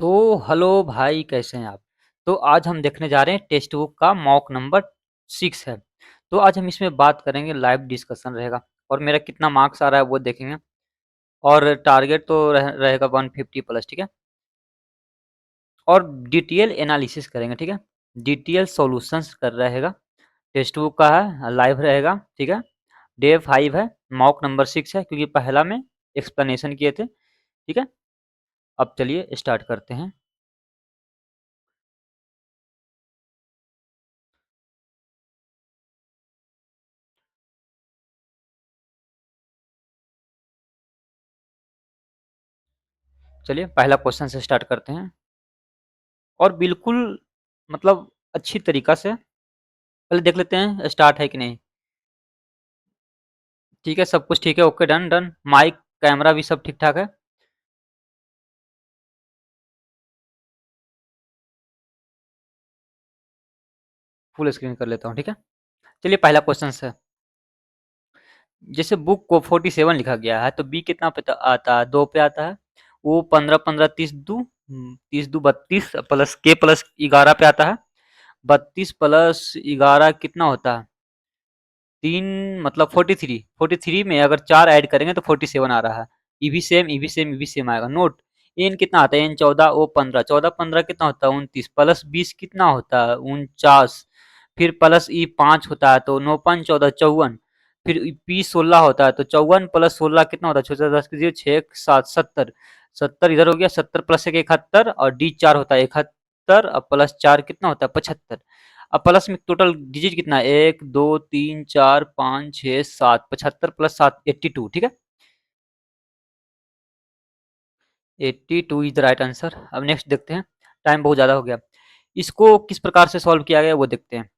तो हेलो भाई, कैसे हैं आप? तो आज हम देखने जा रहे हैं टेक्स्ट बुक का मॉक नंबर 6 है। तो आज हम इसमें बात करेंगे, लाइव डिस्कशन रहेगा और मेरा कितना मार्क्स आ रहा है वो देखेंगे। और टारगेट तो रहेगा 150 प्लस, ठीक है। और डिटेल एनालिसिस करेंगे, ठीक है। डिटेल सॉल्यूशंस कर रहेगा। टेक्स्ट बुक का है, लाइव रहेगा, ठीक है। डे 5 है, मॉक नंबर 6 है क्योंकि पहला में एक्सप्लेनेशन किए थे, ठीक है। अब चलिए स्टार्ट करते हैं। चलिए पहला क्वेश्चन से स्टार्ट करते हैं और बिल्कुल मतलब अच्छी तरीका से पहले देख लेते हैं स्टार्ट है कि नहीं। ठीक है, सब कुछ ठीक है, okay, done done. Mic camera भी सब ठीक ठाक है। फुल स्क्रीन कर लेता हूँ, ठीक है। चलिए पहला क्वेश्चन है। जैसे बुक को 47 लिखा गया है तो बी कितना पे आता है? 2 पे आता है। वो 15 15 30 दो 30 दो 32 प्लस के प्लस 11 पे आता है। 32 प्लस 11 कितना होता है? 3 मतलब 43। 43 में अगर 4 ऐड करेंगे तो 47 आ रहा है। ये भी सेम, ये भी सेम, ये भी सेम आएगा। नोट, एन कितना आता है? एन 14, ओ 15। 14 15 कितना होता है? 29 प्लस 20 कितना होता है? 49। फिर प्लस ई 5 होता है तो 9 5 14 54। फिर पी 16 होता है तो 54 प्लस 16 कितना होता है? छोटा 10 कीजिए, 6 7 70। 70 इधर हो गया, 70 प्लस एक 71 और डी 4 होता है 71 और प्लस 4 कितना होता है? 75। अब प्लस में टोटल डिजिट कितना है? 1 2 3 4 5 6 7। 75 प्लस 7 82, ठीक है। 82 इज द राइट आंसर। अब नेक्स्ट देखते हैं, टाइम बहुत ज़्यादा हो गया। इसको किस प्रकार से सॉल्व किया गया वो देखते हैं।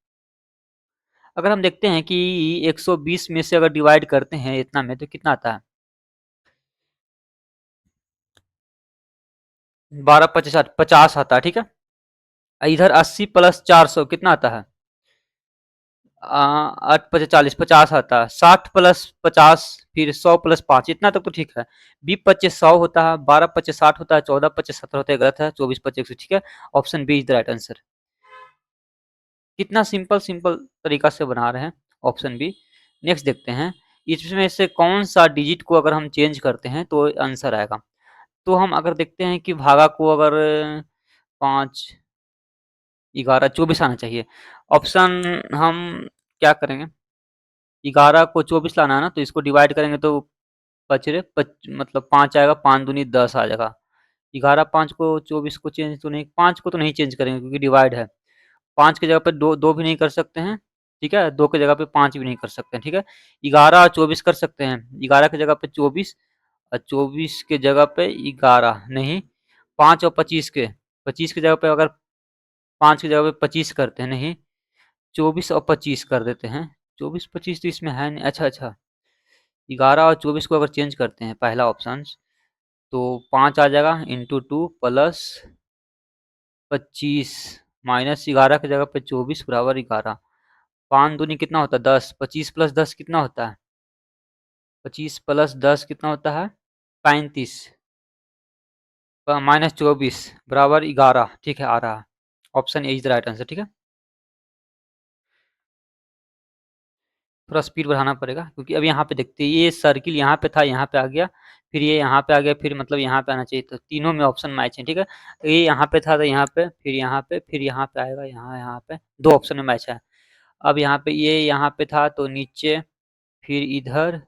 अगर हम देखते हैं कि 120 में से अगर डिवाइड करते हैं इतना में तो कितना आता है? 12 25 60 50 आता है, ठीक है। इधर 80 प्लस 400 कितना आता है? 8 पचे 40 50 आता है। 60 प्लस 50 फिर 100 प्लस 5, इतना तक तो ठीक है। 20 पच्चीस 100 होता है, 12 पच्चीस 60 होता है, 14 पच्चीस 70 होता है, गलत है। 24 पच्चीस 100, ठीक है। Option B is the right answer. कितना सिंपल सिंपल तरीका से बना रहे हैं, ऑप्शन बी। नेक्स्ट देखते हैं, इसमें से कौन सा डिजिट को अगर हम चेंज करते हैं तो आंसर आएगा। तो हम अगर देखते हैं कि भागा को अगर 5 11 24 आना चाहिए। ऑप्शन हम क्या करेंगे, 11 को 24 लाना है ना, तो इसको डिवाइड करेंगे तो मतलब 5 आएगा, 5 दूनी 10 आ जाएगा। 11 5 को 24 को चेंज तो नहीं, 5 को तो नहीं चेंज करेंगे क्योंकि डिवाइड है। 5 की जगह पे दो दो भी नहीं कर सकते हैं, ठीक है। 2 की जगह पे 5 भी नहीं कर सकते हैं, ठीक है। 11 और 24 कर सकते हैं। 11 की जगह पे 24 और 24 के जगह पे 11 नहीं। 5 और 25 के, 25 की जगह पे अगर 5 की जगह पे 25 करते हैं, नहीं, 24 और 25 कर देते हैं। 24 25 तो इसमें है नहीं, अच्छा अच्छा। 11 और 24 को अगर चेंज करते हैं पहला ऑप्शन, तो 5 आ जाएगा इंटू 2 प्लस 25 माइनस 11 की जगह पे 24 बराबर 11। 5 दूनी कितना होता है? 10। 25 प्लस 10 कितना होता है? 25 प्लस 10 कितना होता है? 35 माइनस 24 बराबर 11, ठीक है, आ रहा है। Option A is the right answer, ठीक है। थोड़ा स्पीड बढ़ाना पड़ेगा क्योंकि अब यहाँ पे देखते हैं ये सर्किल यहाँ पे था, यहाँ पे आ गया, फिर ये यहाँ पे आ गया, फिर मतलब यहाँ पे आना चाहिए, तो तीनों में ऑप्शन मैच है, ठीक है। ये यहाँ पे था तो यहाँ पे, फिर यहाँ पे, फिर यहाँ पे आएगा, यहाँ यहाँ पे दो ऑप्शन में मैच है। अब यहाँ पे ये यहाँ पे था तो नीचे, फिर इधर,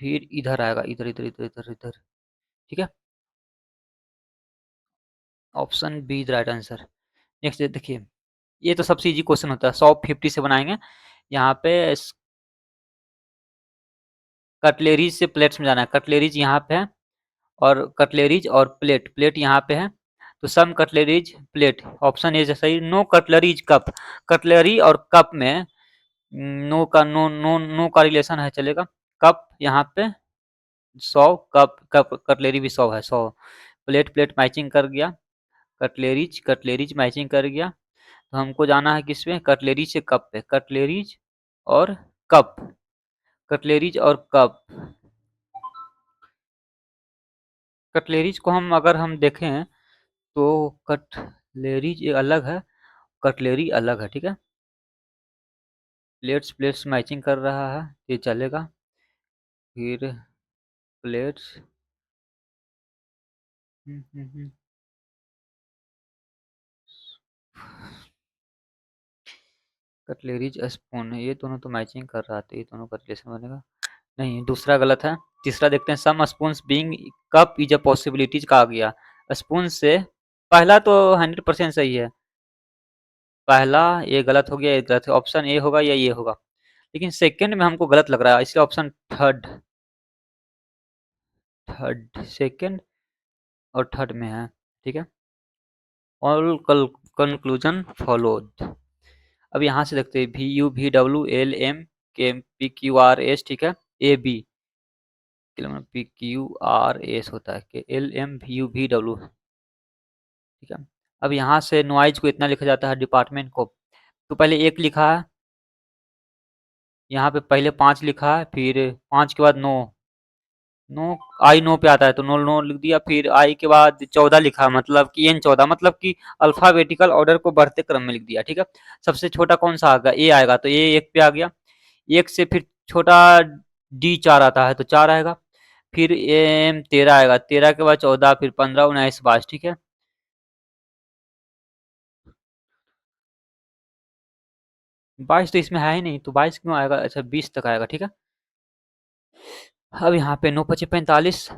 फिर इधर आएगा, इधर इधर इधर इधर इधर, ठीक है। Option B is right answer. Next देखिए, ये तो सबसे इजी क्वेश्चन होता है, 150 से बनाएंगे। यहाँ पे कटलेरीज से प्लेट्स में जाना है। कटलेरीज यहाँ पे है और कटलेरीज और प्लेट, प्लेट यहाँ पे है, तो सम कटलेरीज प्लेट, ऑप्शन ए सही। नो कटलरीज कप, कटलरी और कप में नो का रिलेशन है, चलेगा। कप यहाँ पे 100, कप कप कटलेरी भी 100 है, 100। प्लेट प्लेट मैचिंग कर गया, कटलेरीज कटलेरीज मैचिंग कर गया, तो हमको जाना है किसमें? कटलेरीज से कप पे। कटलेरीज और कप, कटलेरीज और कप। कटलेरीज को हम अगर हम देखें तो कटलेरीज ये अलग है, कटलेरी अलग है, ठीक है। प्लेट्स प्लेट्स मैचिंग कर रहा है, ये चलेगा। फिर प्लेट्स कटलेरीज स्पून, ये दोनों तो मैचिंग कर रहा था, ये दोनों का रिलेशन बनेगा नहीं, दूसरा गलत है। तीसरा देखते हैं, some spoons being cup is a possibilities कहा गया। स्पून से पहला तो 100% सही है, पहला ये गलत हो गया, ये गलत है, ऑप्शन ए होगा या ये होगा। लेकिन सेकंड में हमको गलत लग रहा है, इसलिए ऑप्शन थर्ड, थर्ड सेकंड और थर्ड में है, ठीक है। All conclusion followed. अब यहाँ से देखते हैं, V U V W L M K P Q R S, ठीक है। A B P Q R S होता है, K L M V U V W, ठीक है। अब यहाँ से नॉइज को इतना लिखा जाता है, डिपार्टमेंट को तो पहले एक लिखा है, यहाँ पे पहले 5 लिखा है, फिर 5 के बाद 9, नो आई नो पे आता है तो नो नो लिख दिया, फिर आई के बाद 14 लिखा, मतलब कि एन 14, मतलब कि अल्फाबेटिकल ऑर्डर को बढ़ते क्रम में लिख दिया, ठीक है। सबसे छोटा कौन सा आएगा, ए आएगा, तो ए एक पे आ गया। एक से फिर छोटा डी 4 आता है तो 4 आएगा। फिर एम 13 आएगा, 13 के बाद 14, फिर 15, 19, 22, ठीक है। 22 तो इसमें है ही नहीं, तो 22 क्यों आएगा, अच्छा 20 तक आएगा, ठीक है। अब यहाँ पे 9 पचे 45,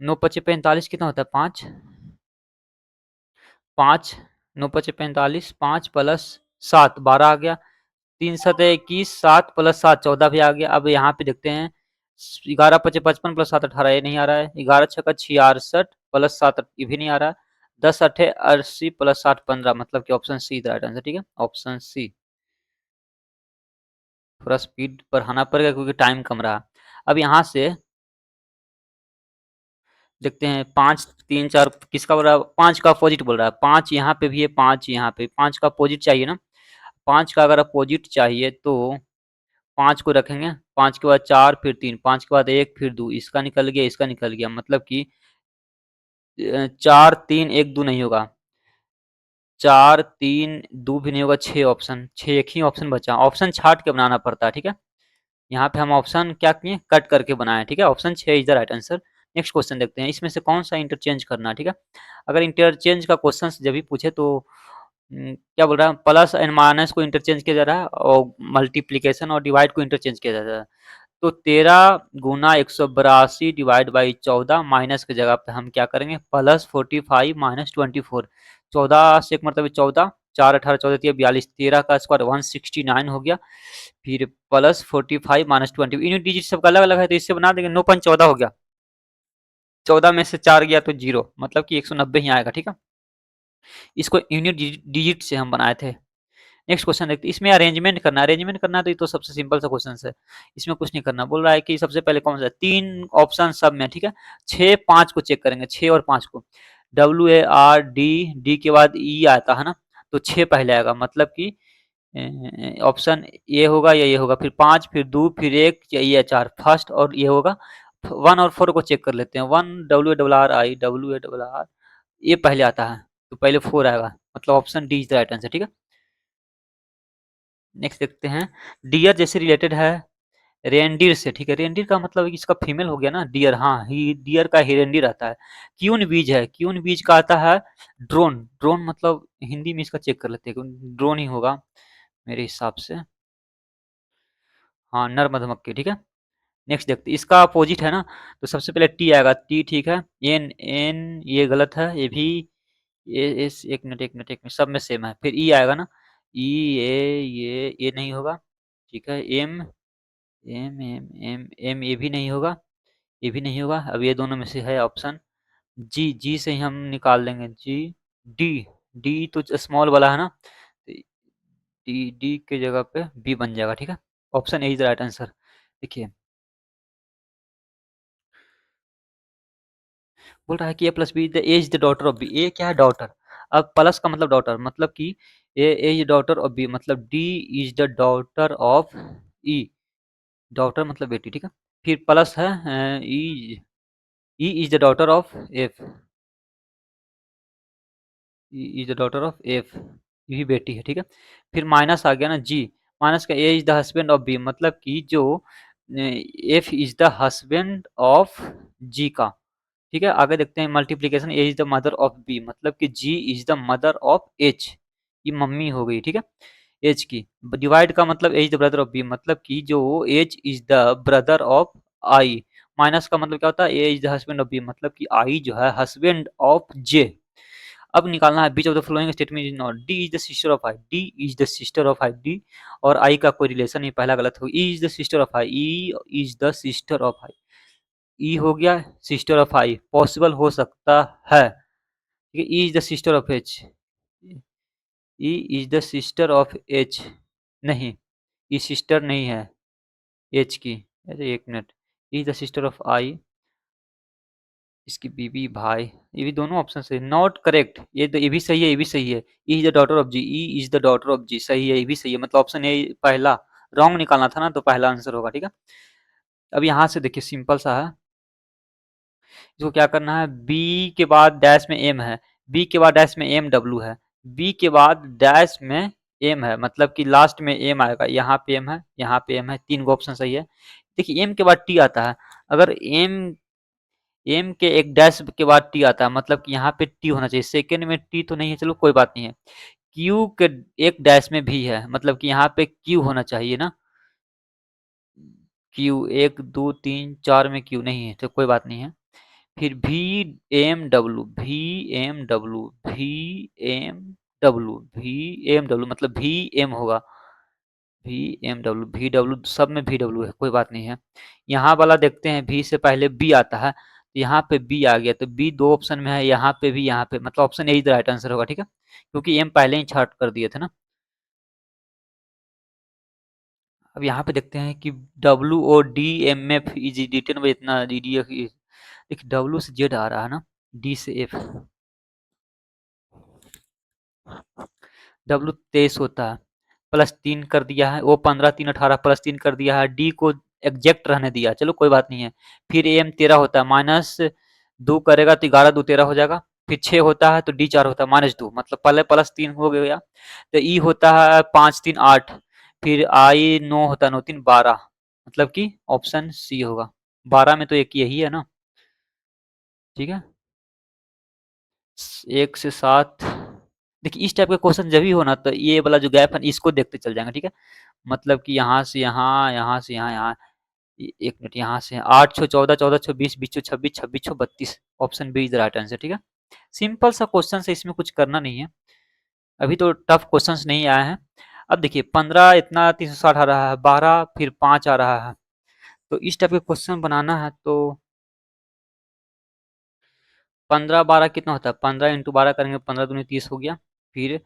9 पचे 45 कितना होता है, 5, 5, 9 पचे 45, 5 प्लस 7 12 आ गया, 3 सते 21, 7 प्लस 7 14 भी आ गया। अब यहाँ पे देखते हैं, 11 पचे 55 प्लस 7 18, ये नहीं आ रहा है। 11 छक्का 66 प्लस 7 ये भी नहीं आ रहा है। 10 अठे 80 प्लस 7 15, मतलब कि ऑप्शन सी राइट आंसर, ठीक है, ऑप्शन सी। थोड़ा स्पीड बढ़ाना पड़ेगा क्योंकि टाइम कम रहा। अब यहाँ से देखते हैं, 5 3 4 किसका बोल रहा है, 5 का अपोजिट बोल रहा है। 5 यहाँ पे भी है, 5 यहाँ पे, 5 का अपोजिट चाहिए ना। 5 का अगर अपोजिट चाहिए तो 5 को रखेंगे, 5 के बाद 4, फिर 3, 5 के बाद 1, फिर 2, इसका निकल गया, इसका निकल गया, मतलब कि 4 3 1 2 नहीं होगा, 4 3 2 भी नहीं होगा, 6 ऑप्शन, 6 एक ही ऑप्शन बचा, ऑप्शन छाट के बनाना पड़ता है, ठीक है। यहाँ पे हम ऑप्शन क्या किए, कट करके बनाए, ठीक है। Option 6 is the right answer. Next question देखते हैं, इसमें से कौन सा इंटरचेंज करना है, ठीक है। अगर इंटरचेंज का क्वेश्चन जब भी पूछे तो क्या बोल रहा है, प्लस एंड माइनस को इंटरचेंज किया जा रहा है और मल्टीप्लीकेशन और डिवाइड को इंटरचेंज किया जा रहा है। तो 13 गुना 182 डिवाइड बाई 14, माइनस की जगह पे हम क्या करेंगे, प्लस 45 माइनस 24, 14 से एक मतलब 14, 4 18 14 42, 13 का स्क्वायर 169 हो गया, फिर प्लस 45 माइनस 20, यूनिट डिजिट सबका अलग अलग है तो इससे बना देंगे, 9 5 14 हो गया, 14 में से 4 गया तो 0, मतलब कि 190 ही आएगा, ठीक है। इसको यूनिट डिजिट से हम बनाए थे। नेक्स्ट क्वेश्चन देखते हैं, इसमें अरेंजमेंट करना है, अरेंजमेंट करना है तो ये तो सबसे सिंपल सा क्वेश्चन है, इसमें कुछ नहीं करना। बोल रहा है कि सबसे पहले कौन सा, 3 ऑप्शन सब में, ठीक है। 6 5 को चेक करेंगे, 6 और 5 को, W A R D, D के बाद ई आता है ना, तो 6 पहले आएगा, मतलब कि ऑप्शन ए होगा या ये होगा, फिर 5, फिर 2, फिर 1 या ये 4, फर्स्ट और ये होगा। 1 और 4 को चेक कर लेते हैं, 1 W A double R I, W A double R, ये पहले आता है तो पहले 4 आएगा, मतलब option D is the right answer, ठीक है। नेक्स्ट देखते हैं, डियर जैसे रिलेटेड है रेनडियर से, ठीक है। रेनडियर का मतलब इसका फीमेल हो गया ना, डियर, हाँ ही डियर का रेनडियर आता है। क्यून बीज है, क्यून बीज का आता है ड्रोन, ड्रोन मतलब हिंदी में इसका चेक कर लेते हैं, ड्रोन ही होगा मेरे हिसाब से, हाँ नर मधुमक्खी, ठीक है। नेक्स्ट देखते हैं, इसका अपोजिट है ना, तो सबसे पहले टी आएगा, टी ठीक है। एन एन ये गलत है, ये भी, ये इस एक मिनट सब में सेम है। फिर ई आएगा ना, ई ये नहीं होगा, ठीक है। M M M M M ये भी नहीं होगा, ये भी नहीं होगा। अब ये दोनों में से है ऑप्शन जी, जी से ही हम निकाल देंगे, जी, डी, डी तो स्मॉल वाला है ना, तो डी, डी के जगह पे बी बन जाएगा, ठीक है। Option A is the right answer. देखिए बोल रहा है कि A plus B the A is the daughter of B, A क्या है, डॉटर। अब प्लस का मतलब डॉटर, मतलब कि A is daughter of B, मतलब D is the daughter of E, daughter मतलब बेटी, ठीक है। फिर प्लस है E, E is the daughter of F, is the daughter of F, ये भी बेटी है, ठीक है। फिर माइनस आ गया ना जी, माइनस का A is the husband of B, मतलब कि जो F is the husband of G का, ठीक है। आगे देखते हैं multiplication, A is the mother of B, मतलब कि G is the mother of H, ये मम्मी हो गई, ठीक है, एच की। डिवाइड का मतलब is the brother of B, मतलब कि जो H is the brother of I. Minus का मतलब क्या होता है, A is the husband of B, मतलब कि आई जो है हस्बैंड ऑफ जे। अब निकालना है which of the following statement is not, D is the sister of I, D is the sister of I, D और आई का कोई रिलेशन नहीं, पहला गलत हो, E is the sister of I, E is the sister of I, E हो गया sister of I, possible हो सकता है, ठीक है। E is the sister of H, E is the sister of H, नहीं, ये सिस्टर नहीं है एच की, अरे एक minute, E is the sister of I, इसकी बीबी भाई, ये भी दोनों ऑप्शन सही, नॉट करेक्ट, ये भी सही है, ये भी सही है, E is the daughter of G, E is the daughter of G, सही है, ये भी सही है, मतलब ऑप्शन ए पहला रॉन्ग निकालना था ना, तो पहला आंसर होगा, ठीक है। अब यहाँ से देखिए सिंपल सा है, इसको क्या करना है, बी के बाद डैश में एम है, बी के बाद डैश में एम डब्ल्यू है, बी के बाद डैश में एम है, मतलब कि लास्ट में एम आएगा, यहाँ पे एम है, यहाँ पे एम है, तीन गो ऑप्शन सही है। देखिए एम के बाद टी आता है, अगर एम एम के एक डैश के बाद टी आता है, मतलब कि यहाँ पे टी होना चाहिए, सेकेंड में टी तो नहीं है, चलो कोई बात नहीं है। क्यू के एक डैश में भी है, मतलब कि यहाँ पे क्यू होना चाहिए ना, क्यू एक दो तीन चार में क्यू नहीं है, तो कोई बात नहीं है। फिर V M W, V M W, V M W, V M W, मतलब वी एम होगा, V M W, V W सब में वी डब्ल्यू है, कोई बात नहीं है। यहाँ वाला देखते हैं, वी से पहले बी आता है, तो यहाँ पे बी आ गया, तो बी दो ऑप्शन में है, यहाँ पे भी, यहाँ पे, मतलब option A is the right answer होगा, ठीक है, क्योंकि एम पहले ही छाट कर दिए थे ना। अब यहाँ पे देखते हैं कि W O D M F is written में इतना डी डी एफ, देखिए डब्ल्यू से जेड आ रहा है ना, डी से एफ, डब्ल्यू 23 होता है, प्लस 3 कर दिया है, वो 15 3 18 प्लस 3 कर दिया है, डी को एग्जैक्ट रहने दिया, चलो कोई बात नहीं है। फिर एम 13 होता है, माइनस 2 करेगा तो 11 2 13 हो जाएगा। फिर 6 होता है तो डी 4 होता है, माइनस 2, मतलब पहले प्लस 3 हो गया, तो ई होता है 5 3 8, फिर आई 9 होता है, 9 3 12, मतलब कि ऑप्शन सी होगा, 12 में तो एक यही है ना, ठीक है। 1 से 7, देखिए इस टाइप का क्वेश्चन जब भी हो ना, तो ये वाला जो गैप है इसको देखते चल जाएंगे, ठीक है। मतलब कि यहाँ से यहाँ, यहाँ से यहाँ, यहाँ, एक मिनट, यहाँ से 8 छो 14, 14 छो 20, 20 छो 26, 26 छो 32, option B is the right answer, ठीक है। सिंपल सा क्वेश्चन है, इसमें कुछ करना नहीं है, अभी तो टफ क्वेश्चंस नहीं आए हैं। अब देखिए 15 इतना 360 आ रहा है, 12 फिर 5 आ रहा है, तो इस टाइप के क्वेश्चन बनाना है तो 15 12 कितना होता है, 15 इंटू 12 करेंगे, 15 दूनी 30 हो गया, फिर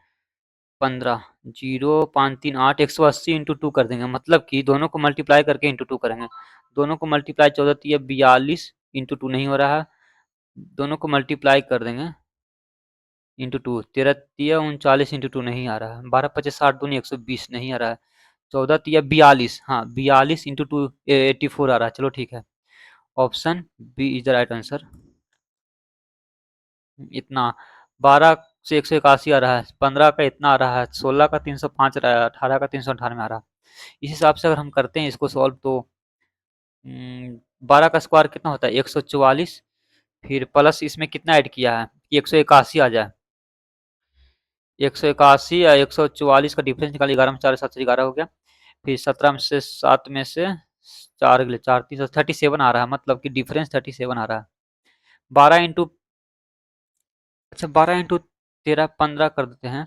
15 जीरो 5 3 8, 180 इंटू 2 कर देंगे, मतलब कि दोनों को मल्टीप्लाई करके इंटू 2 करेंगे, दोनों को मल्टीप्लाई 14 तिया 42 इंटू 2 नहीं हो रहा है, दोनों को मल्टीप्लाई कर देंगे इंटू 2, 13 तिया 39 इंटू 2 नहीं आ रहा है, 12 पच्चीस 60 दूनी 120 नहीं आ रहा है, 14 तिया 42, हाँ 42 इंटू 2 84 आ रहा है, चलो ठीक है, option B is the right answer. इतना 12 से 181 आ रहा है, 15 का इतना आ रहा है, 16 का 305 आ रहा है, 18 का 398 आ रहा है। इस हिसाब से अगर हम करते हैं इसको सॉल्व, तो 12 का स्क्वायर कितना होता है 144, फिर प्लस इसमें कितना ऐड किया है कि 181 आ जाए, 181 या 144 का डिफरेंस निकालिए, 11 में 4 7 से 11 हो गया, फिर 17 में से 7 में से 4 अगले 4 3 37 आ रहा है, मतलब कि डिफरेंस 37 आ रहा है। 12 इंटू, अच्छा 12 इंटू 13 15 कर देते हैं,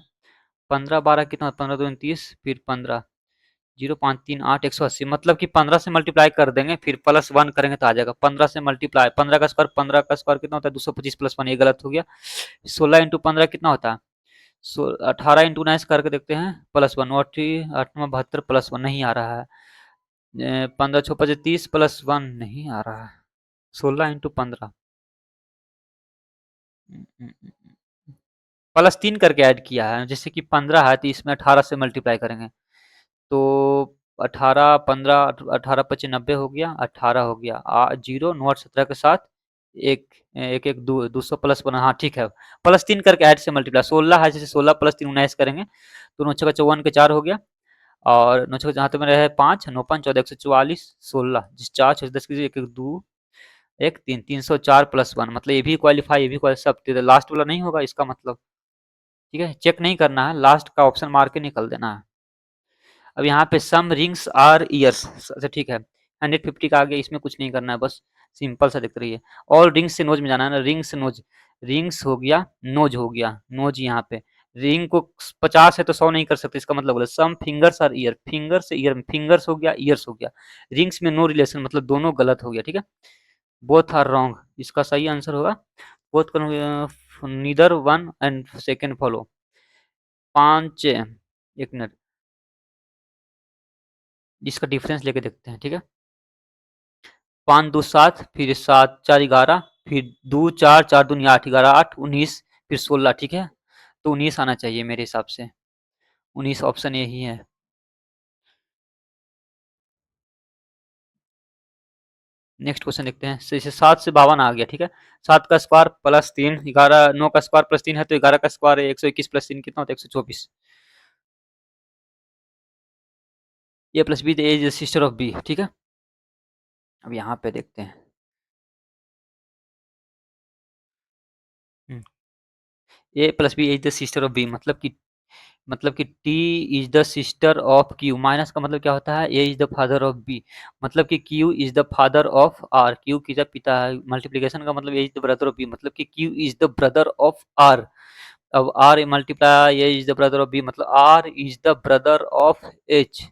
15 12 कितना, 15 2 30, फिर 15 0 5 3 8 180, मतलब कि 15 से मल्टीप्लाई कर देंगे, फिर प्लस 1 करेंगे तो आ जाएगा, 15 से मल्टीप्लाई, 15 का स्क्वायर, 15 का स्क्वायर कितना होता है 225 प्लस 1, ये गलत हो गया। 16 इंटू 15 कितना होता है, 18 इंटू 9 करके देखते हैं, प्लस 1, 8 72 प्लस 1 नहीं आ रहा है, 15 छो 25 प्लस 1 नहीं आ रहा है, 16 इंटू 15 प्लस 3 करके ऐड किया है, जैसे कि 15 है तो इसमें 18 से मल्टीप्लाई करेंगे, तो 18 15 18 25 90 हो गया, 18 हो गया, 0 9 8 17 के साथ एक 200 प्लस बना, हाँ ठीक है, +3 करके ऐड से मल्टीप्लाई 16 है, जैसे 16 + 3 19 करेंगे तो 9 × 54 के 4 हो गया, और 9 जहाँ तक में रहे 5 9 5 14 144 16 जिस 4 6 10 कीजिए 1 1 2 1 3 304 + 1 मतलब ये भी क्वालिफाई, ये भी क्वालिफाई, सब तो लास्ट वाला नहीं होगा इसका मतलब, ठीक है, चेक नहीं करना है, लास्ट का ऑप्शन मार के निकल देना है। अब यहाँ पे सम रिंग्स आर ईयर्स, अच्छा ठीक है, 150 का आ गया, इसमें कुछ नहीं करना है, बस सिंपल सा दिख रही है, और रिंग्स से नोज में जाना है ना, रिंग से नोज, रिंग्स हो गया, नोज हो गया, नोज यहाँ पे, रिंग को 50 है तो 100 नहीं कर सकते, इसका मतलब बोला सम फिंगर्स आर ईयर, फिंगर से ईयर, फिंगर्स हो गया, ईयर्स हो गया, रिंग्स में नो रिलेशन, मतलब दोनों गलत हो गया, ठीक है, बोथ आर रॉन्ग, इसका सही आंसर होगा both, neither one and second follow, 5 एक मिनट, इसका डिफरेंस लेके देखते हैं, ठीक है, 5 2 7 फिर 7 4 11 फिर 2 4 4 दूनी 8 11 8 19 फिर 16, ठीक है, तो 19 आना चाहिए मेरे हिसाब से, 19 ऑप्शन यही है। नेक्स्ट क्वेश्चन देखते हैं, जैसे 7 से 52 आ गया, ठीक है, 7 का स्क्वायर प्लस 3 11, 9 का स्क्वायर प्लस 3 है तो 11 का स्क्वायर है 121 प्लस 3 कितना होता है 124, A plus B is sister of B, ठीक है, अब यहाँ पे देखते हैं, A plus B is the sister of B, मतलब कि T is the sister of Q, minus का मतलब क्या होता है, A is the father of B, मतलब कि Q is the father of R, Q किसका पिता है, मल्टीप्लीकेशन का मतलब A is the brother of B, मतलब कि Q is the brother of R, अब R multiply A is the brother of B, मतलब R is the brother of H,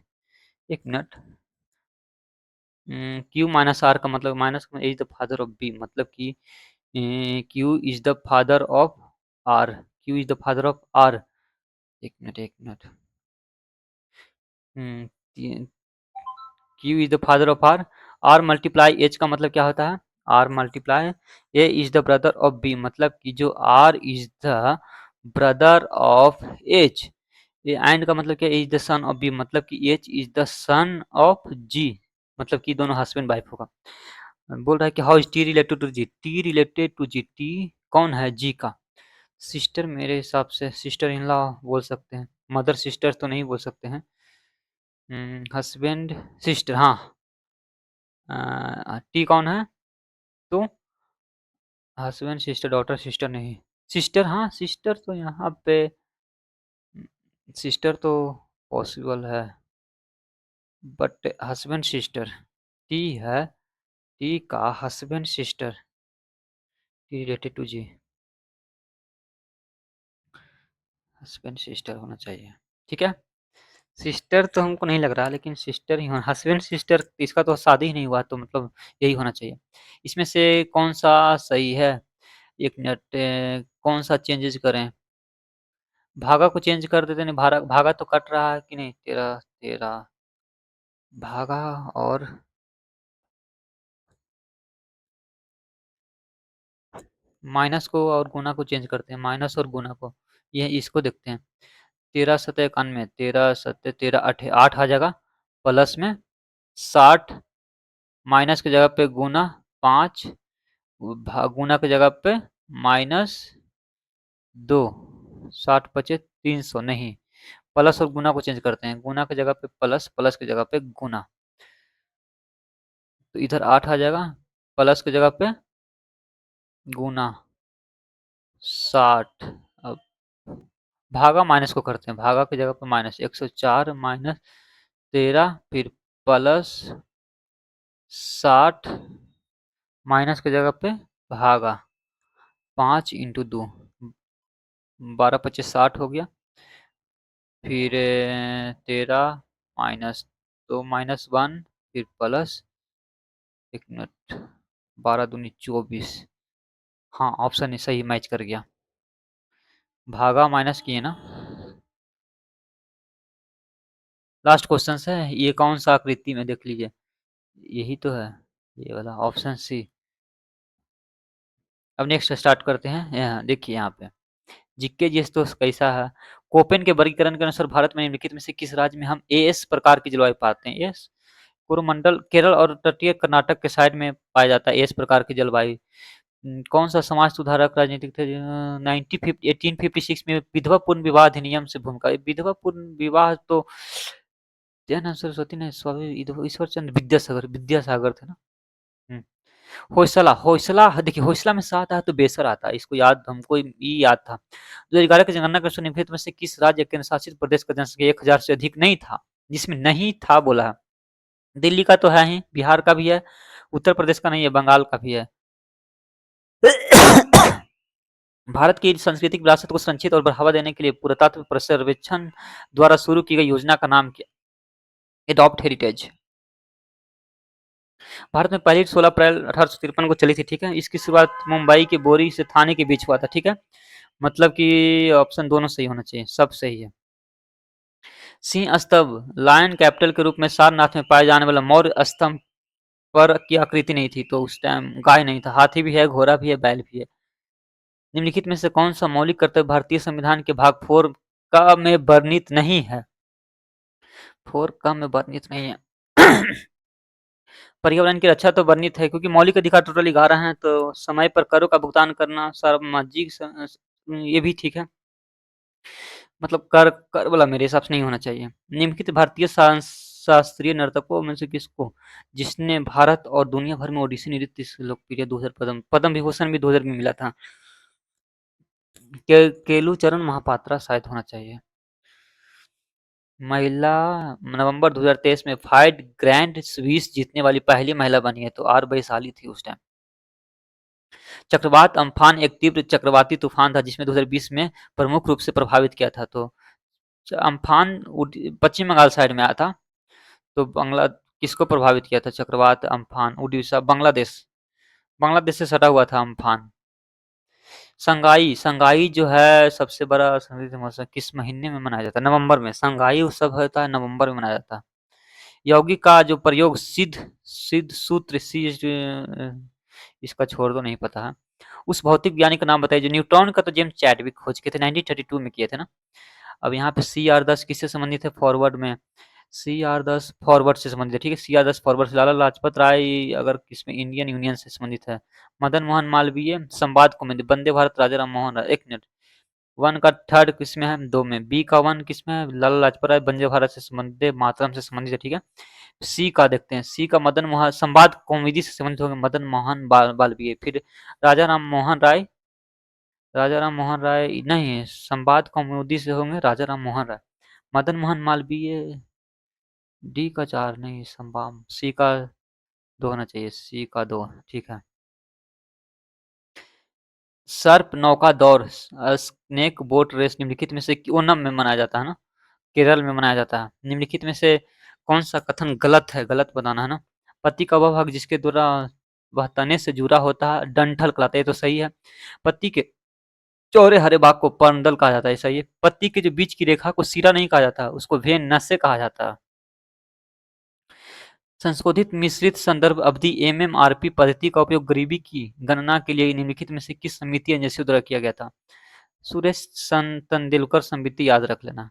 एक मिनट, क्यू माइनस आर का मतलब minus A is the father of B, मतलब कि Q is the father of R, Q is the father of R, एक minute, Q is the father of R, R multiply H का मतलब क्या होता है, R multiply A is the brother of B, मतलब कि जो R is the brother of H, ये एंड का मतलब क्या, is the son of B, मतलब कि H is the son of G, मतलब कि दोनों हस्बैंड वाइफ होगा, बोल रहा है कि how is T related to G, T related to G, T कौन है जी का, सिस्टर, मेरे हिसाब से सिस्टर इन लॉ बोल सकते हैं, मदर सिस्टर तो नहीं बोल सकते हैं, हस्बैंड सिस्टर, हाँ, टी कौन है, तो हस्बैंड सिस्टर, डॉटर सिस्टर नहीं, सिस्टर, हाँ सिस्टर तो यहाँ पे, सिस्टर तो पॉसिबल है, बट हस्बैंड सिस्टर, टी है, टी का husband sister, T related to G, husband sister होना चाहिए, ठीक है, सिस्टर तो हमको नहीं लग रहा, लेकिन सिस्टर ही होना, हस्बैंड सिस्टर, इसका तो शादी ही नहीं हुआ, तो मतलब यही होना चाहिए, इसमें से कौन सा सही है, एक मिनट, कौन सा चेंजेस करें, भागा को चेंज कर देते, नहीं भागा, भागा तो कट रहा है कि नहीं, 13 13 भागा, और माइनस को और गुना को चेंज करते हैं, माइनस और गुना को, ये इसको देखते हैं, 13 सत्ते 91, 13 सत्ते 13 8 8 आ जाएगा, प्लस में 60, माइनस की जगह पे गुना 5, गुना की जगह पे -2, 60 बचे 300, नहीं, प्लस और गुना को चेंज करते हैं, गुना की जगह पे प्लस, प्लस की जगह पे गुना, तो इधर 8 आ जाएगा, प्लस की जगह पे गुना 60, अब भागा माइनस को करते हैं, भागा की जगह पे माइनस, 104 माइनस 13 फिर प्लस 60, माइनस की जगह पे भागा, 5 इंटू 2, 12 25 60 हो गया, फिर 13 माइनस 2 -1 फिर प्लस, एक मिनट, 12 दूनी 24, हाँ ऑप्शन सही मैच कर गया, भागा माइनस किए ना, लास्ट क्वेश्चन है, ये कौन सा आकृति में देख लीजिए, यही तो है, ये वाला ऑप्शन सी, अब नेक्स्ट स्टार्ट करते हैं, यहाँ देखिए यहाँ पे, जीके जीएस तो कैसा है, कोपेन के वर्गीकरण के अनुसार भारत में निम्नलिखित में से किस राज्य में हम एएस प्रकार की जलवायु पाते हैं, एस कोरोमंडल केरल और तटीय कर्नाटक के साइड में पाया जाता है एस प्रकार की जलवायु, कौन सा समाज सुधारक राजनीतिक थे? 1856 में विधवा पूर्ण विवाह अधिनियम से भूमिका। विधवा पूर्ण विवाह तो दयानंद सरस्वती ने स्वामी ईश्वर चंद्र विद्यासागर विद्यासागर थे ना। हम्म। होयसला होयसला देखिए, होयसला में सा आता है तो बेसर आता है, इसको याद हमको ये याद था। 2011 की जनगणना के अनुसार निम्नलिखित में से किस राज्य केंद्र शासित प्रदेश का जनसंख्या 1000 से अधिक नहीं था? जिसमें नहीं था बोला है, दिल्ली का तो है ही, बिहार का भी है, उत्तर प्रदेश का नहीं है, बंगाल का भी है। भारत की सांस्कृतिक विरासत को संरक्षित और बढ़ावा देने के लिए पुरातत्व सर्वेक्षण द्वारा शुरू की गई योजना का नाम क्या? Adopt heritage. भारत में पहली 16 अप्रैल 1853 को चली थी, ठीक है। इसकी शुरुआत मुंबई के बोरी से थाने के बीच हुआ था, ठीक है। मतलब कि ऑप्शन दोनों सही होना चाहिए, सब सही है। सिंह स्तंभ लायन कैपिटल के रूप में सारनाथ में पाए जाने वाला मौर्य स्तंभ पर की आकृति नहीं थी, तो उस टाइम गाय नहीं था। हाथी भी है, घोड़ा भी है, बैल भी है। निम्नलिखित में से कौन सा मौलिक कर्तव्य भारतीय संविधान के भाग 4 का में वर्णित नहीं है? 4 का में वर्णित नहीं है। पर्यावरण की रक्षा तो वर्णित है, क्योंकि मौलिक अधिकार टोटल 11 हैं, तो समय पर करों का भुगतान करना, सामाजिक ये भी ठीक है। मतलब कर कर वाला मेरे हिसाब से नहीं होना चाहिए। निम्नलिखित भारतीय शास्त्रीय नर्तकों में से किसको जिसने भारत और दुनिया भर में ओडिसी नृत्य से लोकप्रिय 2000 पद्म विभूषण भी 2000 में मिला था? केलुचरण महापात्रा शायद होना चाहिए। महिला नवंबर 2023 में 5 ग्रैंड स्वीस जीतने वाली पहली महिला बनी है, तो आर वैशाली थी उस टाइम। चक्रवात अम्फान एक तीव्र चक्रवाती तूफान था जिसमें 2020 में प्रमुख रूप से प्रभावित किया था। तो अम्फान पश्चिम बंगाल साइड में आया था, तो बांग्ला किसको प्रभावित किया था? चक्रवात अम्फान उड़ीसा बांग्लादेश, बांग्लादेश से सटा हुआ था अम्फान। संगाई संगाई जो है सबसे बड़ा संगीत महोत्सव किस महीने में मनाया जाता है? नवंबर में। संगाई उत्सव होता है नवंबर में मनाया जाता है। यौगिक का जो प्रयोग सिद्ध सिद्ध सूत्र इसका छोड़ दो, नहीं पता है। उस भौतिक वैज्ञानिक का नाम बताइए जो न्यूट्रॉन का तो जेम्स चैडविक खोज किए थे, 1932 में किए थे ना। अब यहाँ पे CR10 किससे संबंधित है? फॉरवर्ड में CR10 फॉरवर्ड से संबंधित है, ठीक है। CR10 फॉरवर्ड से लाला लाजपत राय अगर किसमें इंडियन यूनियन से संबंधित है। मदन मोहन मालवीय संवाद कौमुदी, वंदे भारत राजा राम मोहन राय। एक मिनट, 1 का थर्ड किसमें है? 2 में। बी का 1 किसमें है? लाला लाजपत राय वंदे भारत से संबंधित, मातरम से संबंधित है, ठीक है। सी का देखते हैं, सी का मदन मोहन संवाद कौमुदी से संबंधित होंगे मदन मोहन मालवीय। फिर राजा राम मोहन राय, राजा राम मोहन राय नहीं, संवाद कौमुदी से होंगे राजा राम मोहन राय। मदन मोहन मालवीय डी का 4 नहीं, संवाद सी का 2 होना चाहिए, सी का 2, ठीक है। सर्प नौका दौड़ स्नेक बोट रेस निम्नलिखित में से ओनम में मनाया जाता है ना, केरल में मनाया जाता है। निम्नलिखित में से कौन सा कथन गलत है? गलत बताना है ना। पति का वह भाग जिसके द्वारा वह तने से जुड़ा होता है डंठल कहलाता है, ये तो सही है। पत्ती के चौड़े हरे भाग को पर्णदल कहा जाता है, सही है। पत्ती के जो बीच की रेखा को सिरा नहीं कहा जाता, उसको वेन नसे कहा जाता है। संशोधित मिश्रित संदर्भ अवधि MMRP पद्धति का उपयोग गरीबी की गणना के लिए निम्नलिखित में से किस समिति एजेंसी द्वारा किया गया था? सुरेश तेंदुलकर समिति याद रख लेना।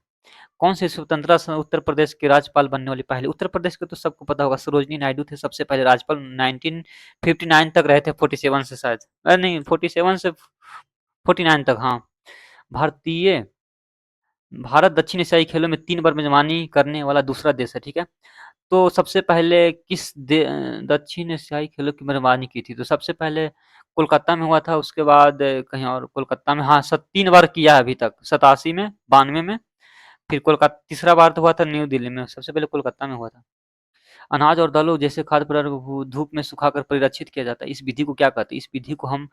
कौन से स्वतंत्रता उत्तर प्रदेश के राज्यपाल बनने वाली पहले? उत्तर प्रदेश के तो सबको पता होगा, सरोजनी नायडू थे सबसे पहले राज्यपाल, 1959 तक रहे थे, 47 से शायद, नहीं 47 से 49 तक, हाँ। भारतीय भारत दक्षिण एशियाई खेलों में 3 बार मेजबानी करने वाला दूसरा देश है, ठीक है। तो सबसे पहले किस दक्षिण एशियाई खेलों की मेजबानी की थी? तो सबसे पहले कोलकाता में हुआ था, उसके बाद कहीं और कोलकाता में, हाँ 3 बार किया है अभी तक, 87 में, 92 में, फिर कोलकाता तीसरा बार तो हुआ था न्यू दिल्ली में, सबसे पहले कोलकाता में हुआ था। अनाज और दालों जैसे खाद्य पदार्थ को धूप में सुखाकर परिरक्षित किया जाता है, इस विधि को क्या कहते हैं? इस विधि को हम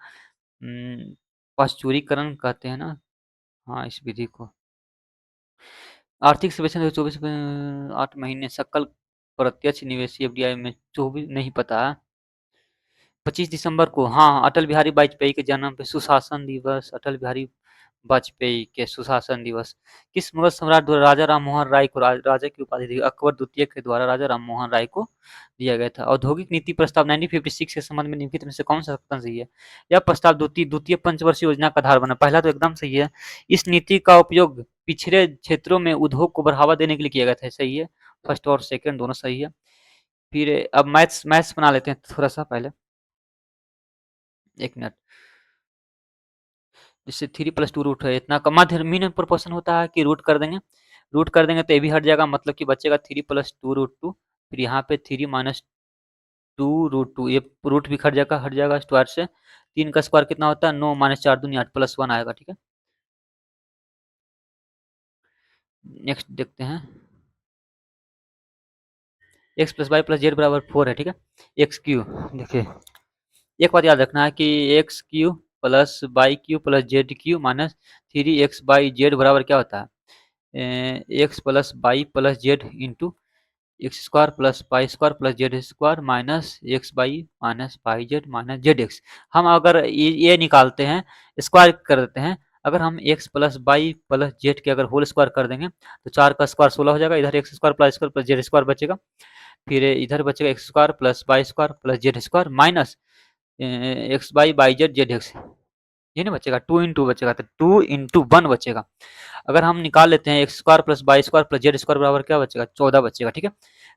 पाश्चुरीकरण कहते हैं ना, हाँ इस विधि को। आर्थिक सर्वेक्षण 2024 में 8 महीने सकल प्रत्यक्ष निवेशी FDI में 24 नहीं पता है। 25 दिसंबर को, हाँ अटल बिहारी वाजपेयी के जन्म पे सुशासन दिवस, अटल बिहारी वाजपेयी के सुशासन दिवस। किस मुगल सम्राट द्वारा राजा राम मोहन राय को राजा की उपाधि दी? अकबर द्वितीय के द्वारा राजा राम मोहन राय को दिया गया था। औद्योगिक नीति प्रस्ताव 1956 के संबंध में निम्नलिखित में से कौन सा कथन सही है? यह प्रस्ताव द्वितीय पंचवर्षीय योजना का आधार बना। पहला तो एकदम सही है। इस नीति का उपयोग पिछड़े क्षेत्रों में उद्योग को बढ़ावा देने के लिए किया गया था, सही है। फर्स्ट और सेकंड दोनों सही है। फिर अब मैथ्स मैथ्स बना लेते हैं थोड़ा सा पहले, एक मिनट। जैसे 3 प्लस 2 रूट है इतना का मध्य मीन प्रोपोर्शन होता है कि रूट कर देंगे तो ये भी हट जाएगा, मतलब कि बचेगा 3 प्लस 2 रूट 2, फिर यहाँ पे 3 माइनस 2 रूट 2, ये रूट भी हट जाएगा स्क्वायर से। 3 का स्क्वायर कितना होता है 9 माइनस 4 दूनी 8 प्लस 1 आएगा, ठीक है। नेक्स्ट देखते हैं, X plus Y plus Z बराबर 4 है, ठीक है। एक्स क्यू, देखिए एक बात याद रखना है कि X cube plus Y cube plus Z cube minus 3 X by Z बराबर क्या होता है, X plus Y plus Z into X square plus Y square plus Z square minus X minus Y Z minus Z X. हम अगर ये निकालते हैं, square कर देते हैं, अगर हम X plus Y plus Z के अगर होल स्क्वायर कर देंगे तो 4 का स्क्वायर 16 हो जाएगा, इधर X square plus Z square बचेगा, फिर इधर बचेगा X square plus Y square plus Z square minus X by Z Z X, ये नहीं बचेगा, 2 इंटू बचेगा, तो 2 इंटू 1 बचेगा। अगर हम निकाल लेते हैं X square plus Y square plus Z square बराबर क्या बचेगा 14 बचेगा, ठीक है।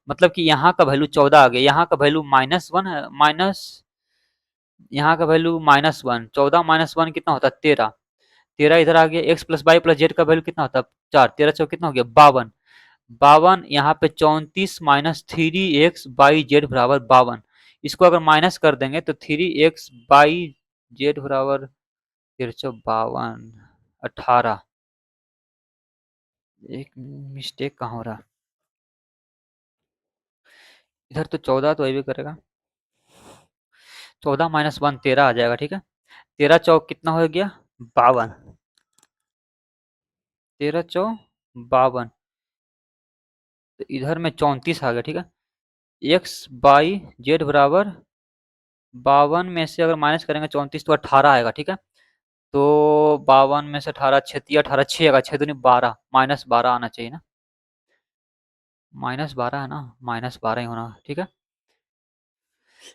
मतलब कि यहाँ का वैल्यू 14 आ गया, यहाँ का वैल्यू -1 है, माइनस यहाँ का वैल्यू -1, 14 माइनस 1 कितना होता है 13, 13 इधर आ गया। X plus Y plus Z का वैल्यू कितना होता है 4, 13 चौक कितना हो गया 52, 52 यहाँ पे 34 माइनस 3 एक्स बाई जेड बराबर 52, इसको अगर माइनस कर देंगे तो 3 एक्स बाई जेड बराबर 1352 18, एक मिस्टेक कहाँ हो रहा, इधर तो 14 तो अभी करेगा, 14 माइनस 1 13 आ जाएगा, ठीक है। 13 चौक कितना हो गया 52, 13 चौक 52, तो इधर में 34 आ गया, ठीक है। एक्स बाई जेड बराबर 52 में से अगर माइनस करेंगे 34 तो 18 आएगा, ठीक है। तो 52 में से 18 छत्तीस 18 6 आएगा, 6 दूनी 12, -12 आना चाहिए ना, -12 है ना, -12 ही होना, ठीक है।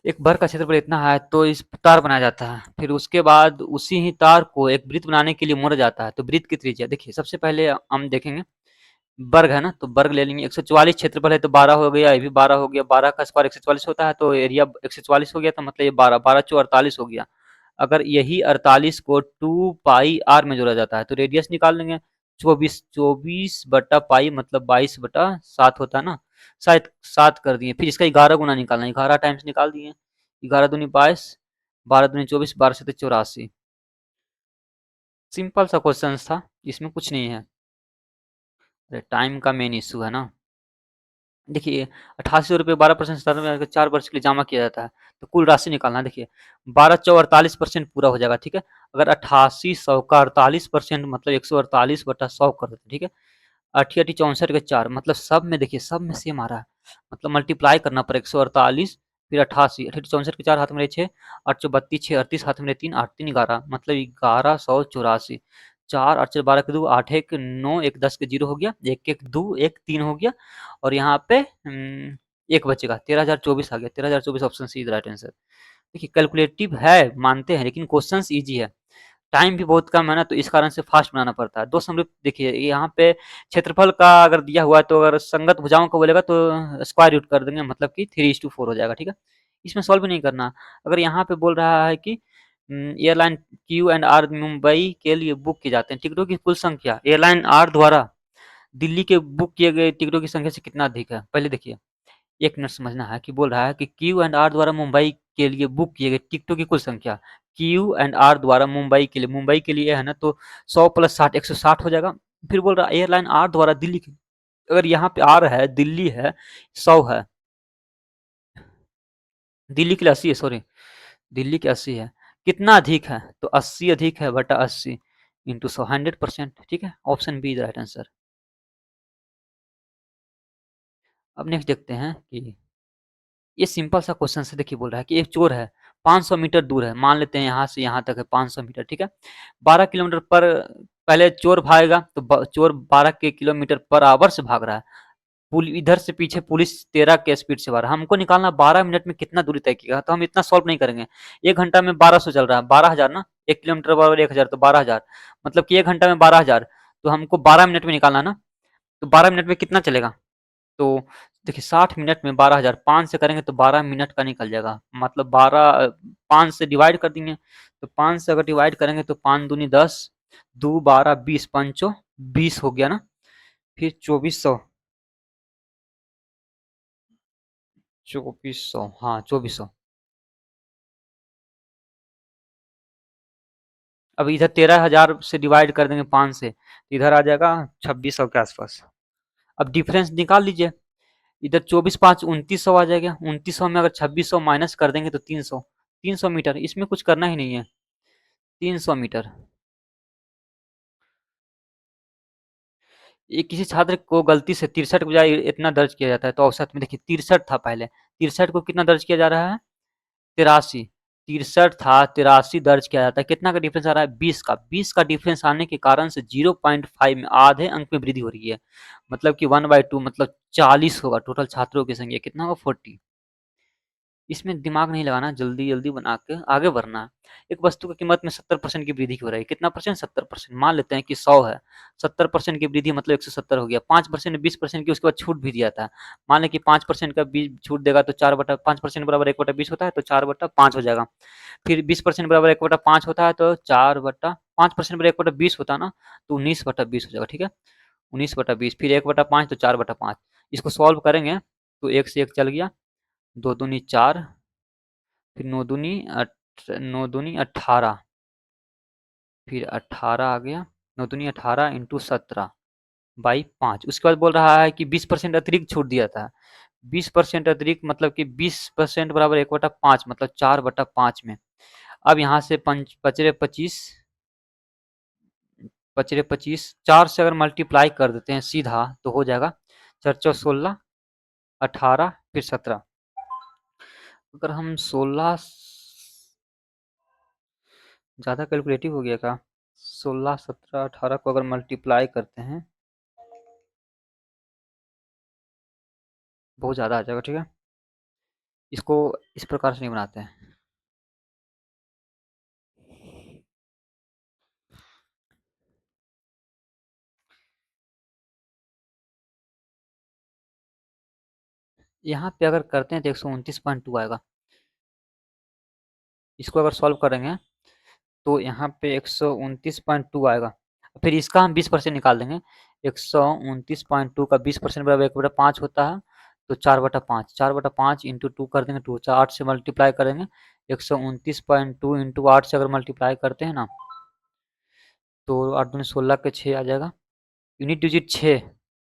एक वर्ग का क्षेत्रफल इतना है तो इस तार बनाया जाता है, फिर उसके बाद उसी ही तार को एक वृत्त बनाने के लिए मोड़ा जाता है, तो वृत्त की त्रिज्या देखिए, सबसे पहले हम देखेंगे वर्ग है ना, तो वर्ग ले लेंगे, 144 क्षेत्रफल है तो 12 हो गया, ये भी 12 हो गया, 12 का स्क्वायर 144 होता है, तो एरिया 144 हो गया, तो मतलब ये 12 12 चौ 48 हो गया। अगर यही 48 को 2 पाई आर में जोड़ा जाता है तो रेडियस निकाल लेंगे, 24 24 बटा पाई मतलब 22 बटा 7 होता है ना, शायद 7 कर दिए, फिर इसका 11 गुना निकालना, 11 टाइम्स निकाल दिए, 11 दूनी 22, 12 दूनी 24, 12 से 84, सिंपल सा क्वेश्चन था, इसमें कुछ नहीं है। अरे टाइम का मेन इशू है ना, देखिए 88 रुपये 12% 4 वर्ष के लिए जमा किया जाता है, तो कुल राशि निकालना, देखिए 12 चौ 48% पूरा हो जाएगा, ठीक है। अगर 88 का 48% मतलब 148 बटा 100 कर देते, ठीक है। 8 8 64 के 4 मतलब सब में देखिए, सब में सेम आ रहा है, मतलब मल्टीप्लाई करना पर 148 फिर 88 8 64 के 4 हाथ में 6, 8 चौ 32 6 38 हाथ में 3 8 3 11 मतलब 1184, 4 8 12 के 2 8 1 9 1 10 के 0 हो गया, 1 1 2 1 3 हो गया, और यहाँ पे एक बचेगा 13,024 आ गया, 13,024 option C is right answer. देखिए कैलकुलेटिव है मानते हैं, लेकिन क्वेश्चंस इजी है, टाइम भी बहुत कम है ना, तो इस कारण से फास्ट बनाना पड़ता है। दो समरूप देखिए यहाँ पे क्षेत्रफल का अगर दिया हुआ है तो अगर संगत भुजाओं को बोलेगा तो स्क्वायर रूट कर देंगे, मतलब कि 3:4 हो जाएगा, ठीक है। इसमें सॉल्व भी नहीं करना। अगर यहाँ पे बोल रहा है कि airline Q and R Mumbai के लिए बुक किए जाते हैं, टिकटों की कुल संख्या एयरलाइन आर द्वारा दिल्ली के बुक किए गए टिकटों की संख्या से कितना अधिक है, पहले देखिए, एक मिनट समझना है कि बोल रहा है कि क्यू एंड आर द्वारा मुंबई के लिए बुक किए गए टिकटों की कुल संख्या, क्यू एंड आर द्वारा मुंबई के लिए है ना, तो 100 प्लस 60 160 हो जाएगा। फिर बोल रहा है एयरलाइन आर द्वारा दिल्ली की, अगर यहाँ पे आर है दिल्ली है 100 है, दिल्ली के लिए 80 है, सॉरी दिल्ली के 80 है, कितना अधिक है तो 80 अधिक है बटा 80 इंटू 100 100%, ठीक है। Option B is right answer. अब नेक्स्ट देखते हैं कि ये सिंपल सा क्वेश्चन से, देखिए बोल रहा है कि एक चोर है 500 मीटर दूर है, मान लेते हैं यहाँ से यहाँ तक है 500 मीटर, ठीक है। 12 किलोमीटर पर पहले चोर भागेगा, तो चोर 12 के किलोमीटर पर आवर से भाग रहा है, इधर से पीछे पुलिस 13 के स्पीड से भाग रहा है, हमको निकालना 12 मिनट में कितना दूरी तय किया, तो हम इतना सॉल्व नहीं करेंगे। 1 घंटा में 1200 चल रहा है, 12,000 ना, 1 किलोमीटर बराबर 1,000, तो 12,000 मतलब कि 1 घंटा में 12,000, तो हमको 12 मिनट में निकालना ना, तो 12 मिनट में कितना चलेगा, तो देखिए 60 मिनट में 12,000 5 से करेंगे तो 12 मिनट का निकल जाएगा, मतलब 12 5 से डिवाइड कर देंगे, तो 5 से अगर डिवाइड करेंगे तो 5 दूनी 10, 2 12 20 पंचो 20 हो गया ना, फिर 2400, 2400 हाँ 2400। अब इधर 13,000 से डिवाइड कर देंगे 5 से, तो इधर आ जाएगा 2600 के आसपास। अब डिफरेंस निकाल लीजिए, इधर 24 5 2900 आ जाएगा, 2900 में अगर 2600 माइनस कर देंगे तो 300, 300 मीटर, इसमें कुछ करना ही नहीं है, 300 मीटर। ये किसी छात्र को गलती से 63 के बजाय इतना दर्ज किया जाता है, तो औसत में देखिए 63 था पहले, 63 को कितना दर्ज किया जा रहा है, 83, 63 था 83 दर्ज किया जाता है, कितना का डिफरेंस आ रहा है, 20 का, 20 का डिफरेंस आने के कारण से 0.5 में आधे अंक में वृद्धि हो रही है, मतलब कि 1/2 मतलब 40 होगा टोटल छात्रों की संख्या, कितना होगा 40। इसमें दिमाग नहीं लगाना, जल्दी-जल्दी बना के आगे बढ़ना है। एक वस्तु की कीमत में 70% की वृद्धि हो रही है, कितना परसेंट, 70%, मान लेते हैं कि 100 है, 70% की वृद्धि मतलब 170 हो गया, 5% 20% की उसके बाद छूट भी दिया था, मान लें कि 5% का छूट देगा तो 4/5% बराबर 1/20 होता है, तो 4/5 हो जाएगा, फिर 20% बराबर 1/5 होता है, तो 5% बराबर 1/20 होता है ना, तो 19/20 हो जाएगा, ठीक है, 19/20, फिर 1/5 तो 4/5, इसको सॉल्व करेंगे तो 1 से 1 चल गया, 2 दूनी 4, फिर 9 दूनी 18, फिर 18 आ गया, 9 दूनी 18 इंटू 17 बाई 5, उसके बाद बोल रहा है कि 20% अतिरिक्त छूट दिया था, 20% अतिरिक्त मतलब कि 20% बराबर 1/5 मतलब 4/5 में, अब यहाँ से बच रहे 25, बच रहे 25, 4 से अगर मल्टीप्लाई कर देते हैं सीधा तो हो जाएगा 4 चौ 16, 18 फिर 17, अगर हम 16 ज़्यादा कैलकुलेटिव हो गया क्या, 16 17 18 को अगर मल्टीप्लाई करते हैं बहुत ज़्यादा आ जाएगा, ठीक है, इसको इस प्रकार से नहीं बनाते हैं, यहाँ पे अगर करते हैं तो 129.2 आएगा, इसको अगर सॉल्व करेंगे तो यहाँ पे 129.2 आएगा, फिर इसका हम 20% निकाल देंगे, 129.2 का 20% बराबर 1/5 होता है, तो 4/5, 4/5 इंटू 2 कर देंगे, 2 8 से मल्टीप्लाई करेंगे, 129.2 इंटू 8 से अगर मल्टीप्लाई करते हैं ना तो 8 दूनी 16 के 6 आ जाएगा, यूनिट डिजिट 6,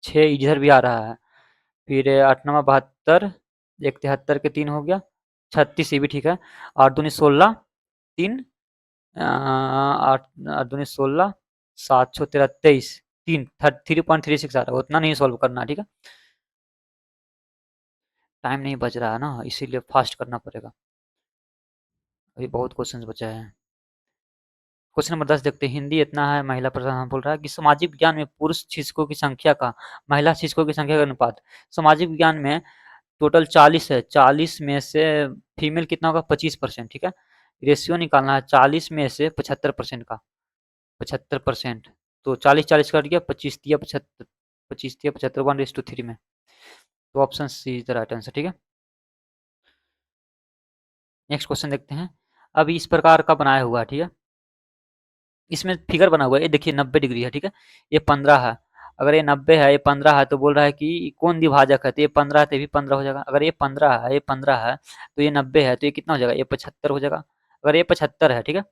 6 इधर भी आ रहा है, फिर 8 9 72, 1 73 के 3 हो गया, 36 ये भी ठीक है, 8 दूनी 16, 3 8 8 दूनी 16, 7 छः 13 23, 3.36 आ रहा है, उतना नहीं सॉल्व करना, ठीक है, टाइम नहीं बच रहा है ना, इसीलिए फास्ट करना पड़ेगा, अभी बहुत क्वेश्चन बचे हैं। क्वेश्चन नंबर 10 देखते हैं, हिंदी इतना है, महिला प्रधान बोल रहा है कि सामाजिक विज्ञान में पुरुष शिक्षकों की संख्या का महिला शिक्षकों की संख्या का अनुपात, सामाजिक विज्ञान में टोटल 40 है, 40 में से फीमेल कितना होगा 25%, ठीक है, रेशियो निकालना है 40 में से 75% का, 75%, तो 40 40 कट गया, 25 दिया 75, 25 दिया 75, 1:3 में, तो option C is the right answer, ठीक है। नेक्स्ट क्वेश्चन देखते हैं, अब इस प्रकार का बनाया हुआ है, ठीक है, इसमें फिगर बना हुआ है, ये देखिए 90 डिग्री है, ठीक है, ये 15 है, अगर ये 90 है, ये 15 है, तो बोल रहा है कि कौन द्विभाजक है, तो ये 15 है तो ये भी 15 हो जाएगा, अगर ये 15 है, ये 15 है, तो ये 90 है, तो ये कितना हो जाएगा, ये 75 हो जाएगा, अगर ये 75 है, ठीक है,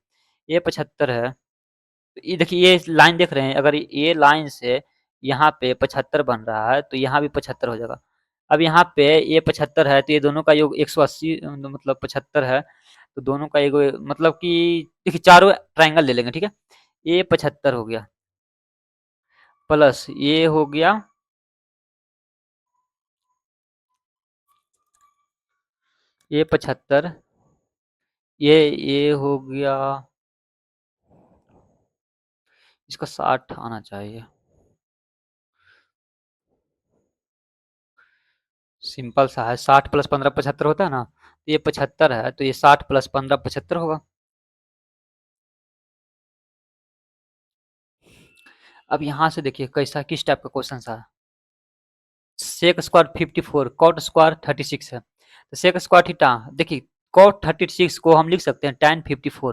ये 75 है, तो ये देखिए ये लाइन देख रहे हैं, अगर ये लाइन से यहाँ पे 75 बन रहा है, तो यहाँ भी 75 हो जाएगा, अब यहाँ पे ये 75 है, तो ये दोनों का योग 180 मतलब 75 है, तो दोनों का योग मतलब कि देखिए चारों ट्रायंगल ले लेंगे, ठीक है, ये 75 हो गया, प्लस ये हो गया, ये 75, ये हो गया, इसका 60 आना चाहिए, सिंपल सा है, 60 प्लस 15 75 होता है ना, तो ये 75 है, तो ये 60 प्लस 15 75 होगा। अब यहाँ से देखिए कैसा किस टाइप का क्वेश्चन सा है, सेक स्क्वायर 54, कॉट स्क्वायर 36 है। तो सेक स्क्वायर थीटा, देखिए कॉट 36 को हम लिख सकते हैं tan 54।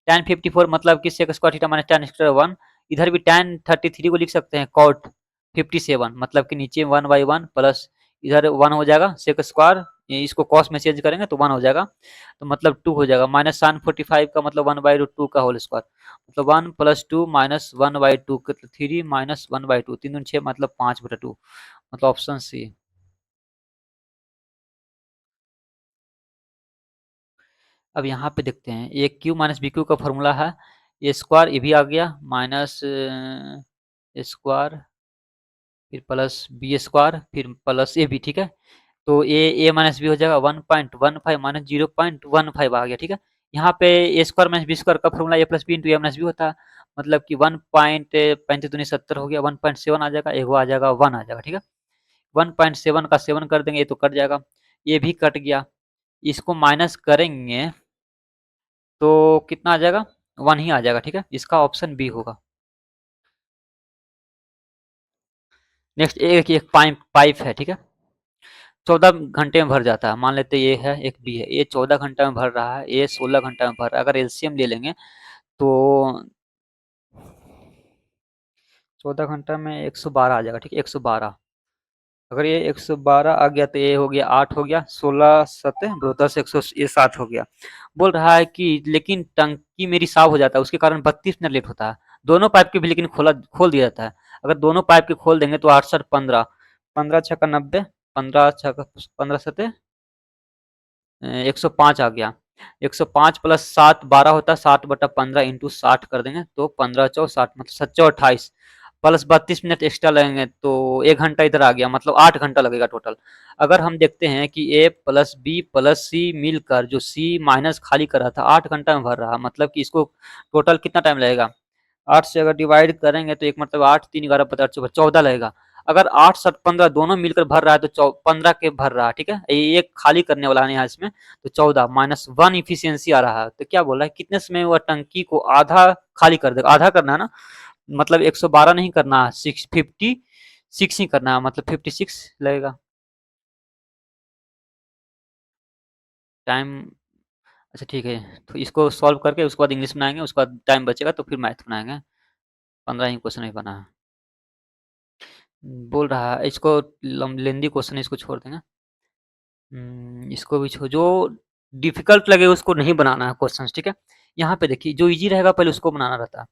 tan 54 मतलब कि sec square theta minus tan square 1। इधर भी tan 33 को लिख सकते हैं कॉट 57, मतलब कि नीचे 1/1 प्लस इधर 1 हो जाएगा सेक स्क्वायर, इसको कॉस में चेंज करेंगे तो 1 हो जाएगा, तो मतलब 2 हो जाएगा। माइनस साइन 45 का मतलब 1/2 का होल स्क्वायर, मतलब 1 + 2 माइनस 1/2 मतलब 3 माइनस 1/2, 3 दूनी 6 मतलब 5/2, मतलब ऑप्शन सी। अब यहाँ पे देखते हैं, ए क्यू माइनस बी क्यू का फॉर्मूला है ए स्क्वायर, ये भी आ गया माइनस ए स्क्वायर फिर प्लस बी स्क्वायर फिर प्लस ए बी, ठीक है। तो ए माइनस बी हो जाएगा 1.15 माइनस 0.15 आ गया, ठीक है। यहाँ पे ए स्क्वायर माइनस बी स्क्वायर का फॉर्मूला ए प्लस बी इंटू ए माइनस बी होता है, मतलब कि 1.35 हो गया, 1.7 आ जाएगा, एगो आ जाएगा 1 आ जाएगा, ठीक है। 1.7 का 7 कर देंगे, ये तो कट जाएगा, ये भी कट गया, इसको माइनस करेंगे तो कितना आ जाएगा, 1 ही आ जाएगा, ठीक है। इसका ऑप्शन बी होगा। नेक्स्ट एक पाइप पाइप है, ठीक है, 14 घंटे में भर जाता है, मान लेते ये है एक बी है, ये 14 घंटा में भर रहा है, ये 16 घंटा में भर रहा है। अगर एलसीएम ले लेंगे तो 14 घंटा में 112 आ जाएगा, ठीक है, 112। अगर ये 112 आ गया तो ये हो गया 8 हो गया, 16 सत्ते 10 100, ये 7 हो गया। बोल रहा है कि लेकिन टंकी मेरी साफ हो जाता है, उसके कारण 32 मिनट लेट होता है। दोनों पाइप के भी लेकिन खोल दिया जाता है। अगर दोनों पाइप के खोल देंगे तो 8 7 15, 15 छक्का 90, 15 छक्का 15 सत्ते 105 आ गया। 105 प्लस 7 12 होता है, 7/15 इंटू 60 कर देंगे तो 15 चौ 60 मतलब 728 प्लस 32 मिनट एक्स्ट्रा लगेंगे तो 1 घंटा इधर आ गया, मतलब 8 घंटा लगेगा टोटल। अगर हम देखते हैं कि ए प्लस बी प्लस सी मिलकर जो सी माइनस खाली कर रहा था 8 घंटा में भर रहा, मतलब कि इसको टोटल कितना टाइम लगेगा, 8 से अगर डिवाइड करेंगे तो एक मतलब 8 3 11 15 14 लगेगा। अगर 8 7 15 दोनों मिलकर भर रहा है तो 15 के भर रहा है, ठीक है। ये एक खाली करने वाला है यहाँ इसमें, तो 14 माइनस 1 इफिशियंसी आ रहा है, तो क्या बोल रहा है कितने समय वह टंकी को आधा खाली कर देगा, आधा करना है ना, मतलब 112 नहीं करना है, 656 ही करना है, मतलब 56 लगेगा टाइम। अच्छा ठीक है, तो इसको सॉल्व करके उसके बाद इंग्लिश बनाएंगे, उसके बाद टाइम बचेगा तो फिर मैथ बनाएंगे। 15 ही क्वेश्चन ही बना है। बोल रहा है इसको लेंदी क्वेश्चन, इसको छोड़ देंगे। इसको भी जो डिफिकल्ट लगे उसको नहीं बनाना है क्वेश्चंस, ठीक है। यहाँ पे देखिए जो इजी रहेगा पहले उसको बनाना रहता है।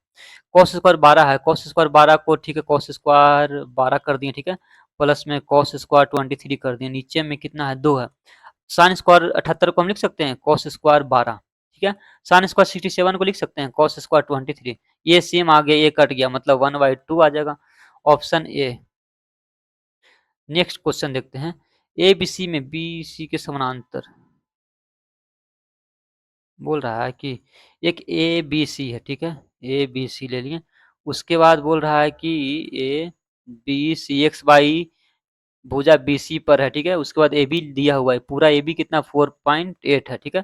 कॉस स्क्वायर 12 है, कॉस स्क्वायर 12 को ठीक है कॉस स्क्वायर 12 कर दिए, ठीक है, प्लस में कॉस स्क्वायर 23 कर दिए, नीचे में कितना है 2 है। साइन स्क्वायर 78 को हम लिख सकते हैं कॉस स्क्वायर 12, ठीक है। साइन स्क्वायर 67 को लिख सकते हैं कॉस स्क्वायर 23, ये सेम आ गया, ये कट गया, मतलब 1/2 आ जाएगा, ऑप्शन ए। नेक्स्ट क्वेश्चन देखते हैं, ए बी सी में बी सी के समानांतर बोल रहा है कि एक ए बी सी है, ठीक है, ए बी सी ले लिए, उसके बाद बोल रहा है कि A B C X Y भुजा बी सी पर है, ठीक है, उसके बाद ए बी दिया हुआ है, पूरा ए बी कितना 4.8 है, ठीक है,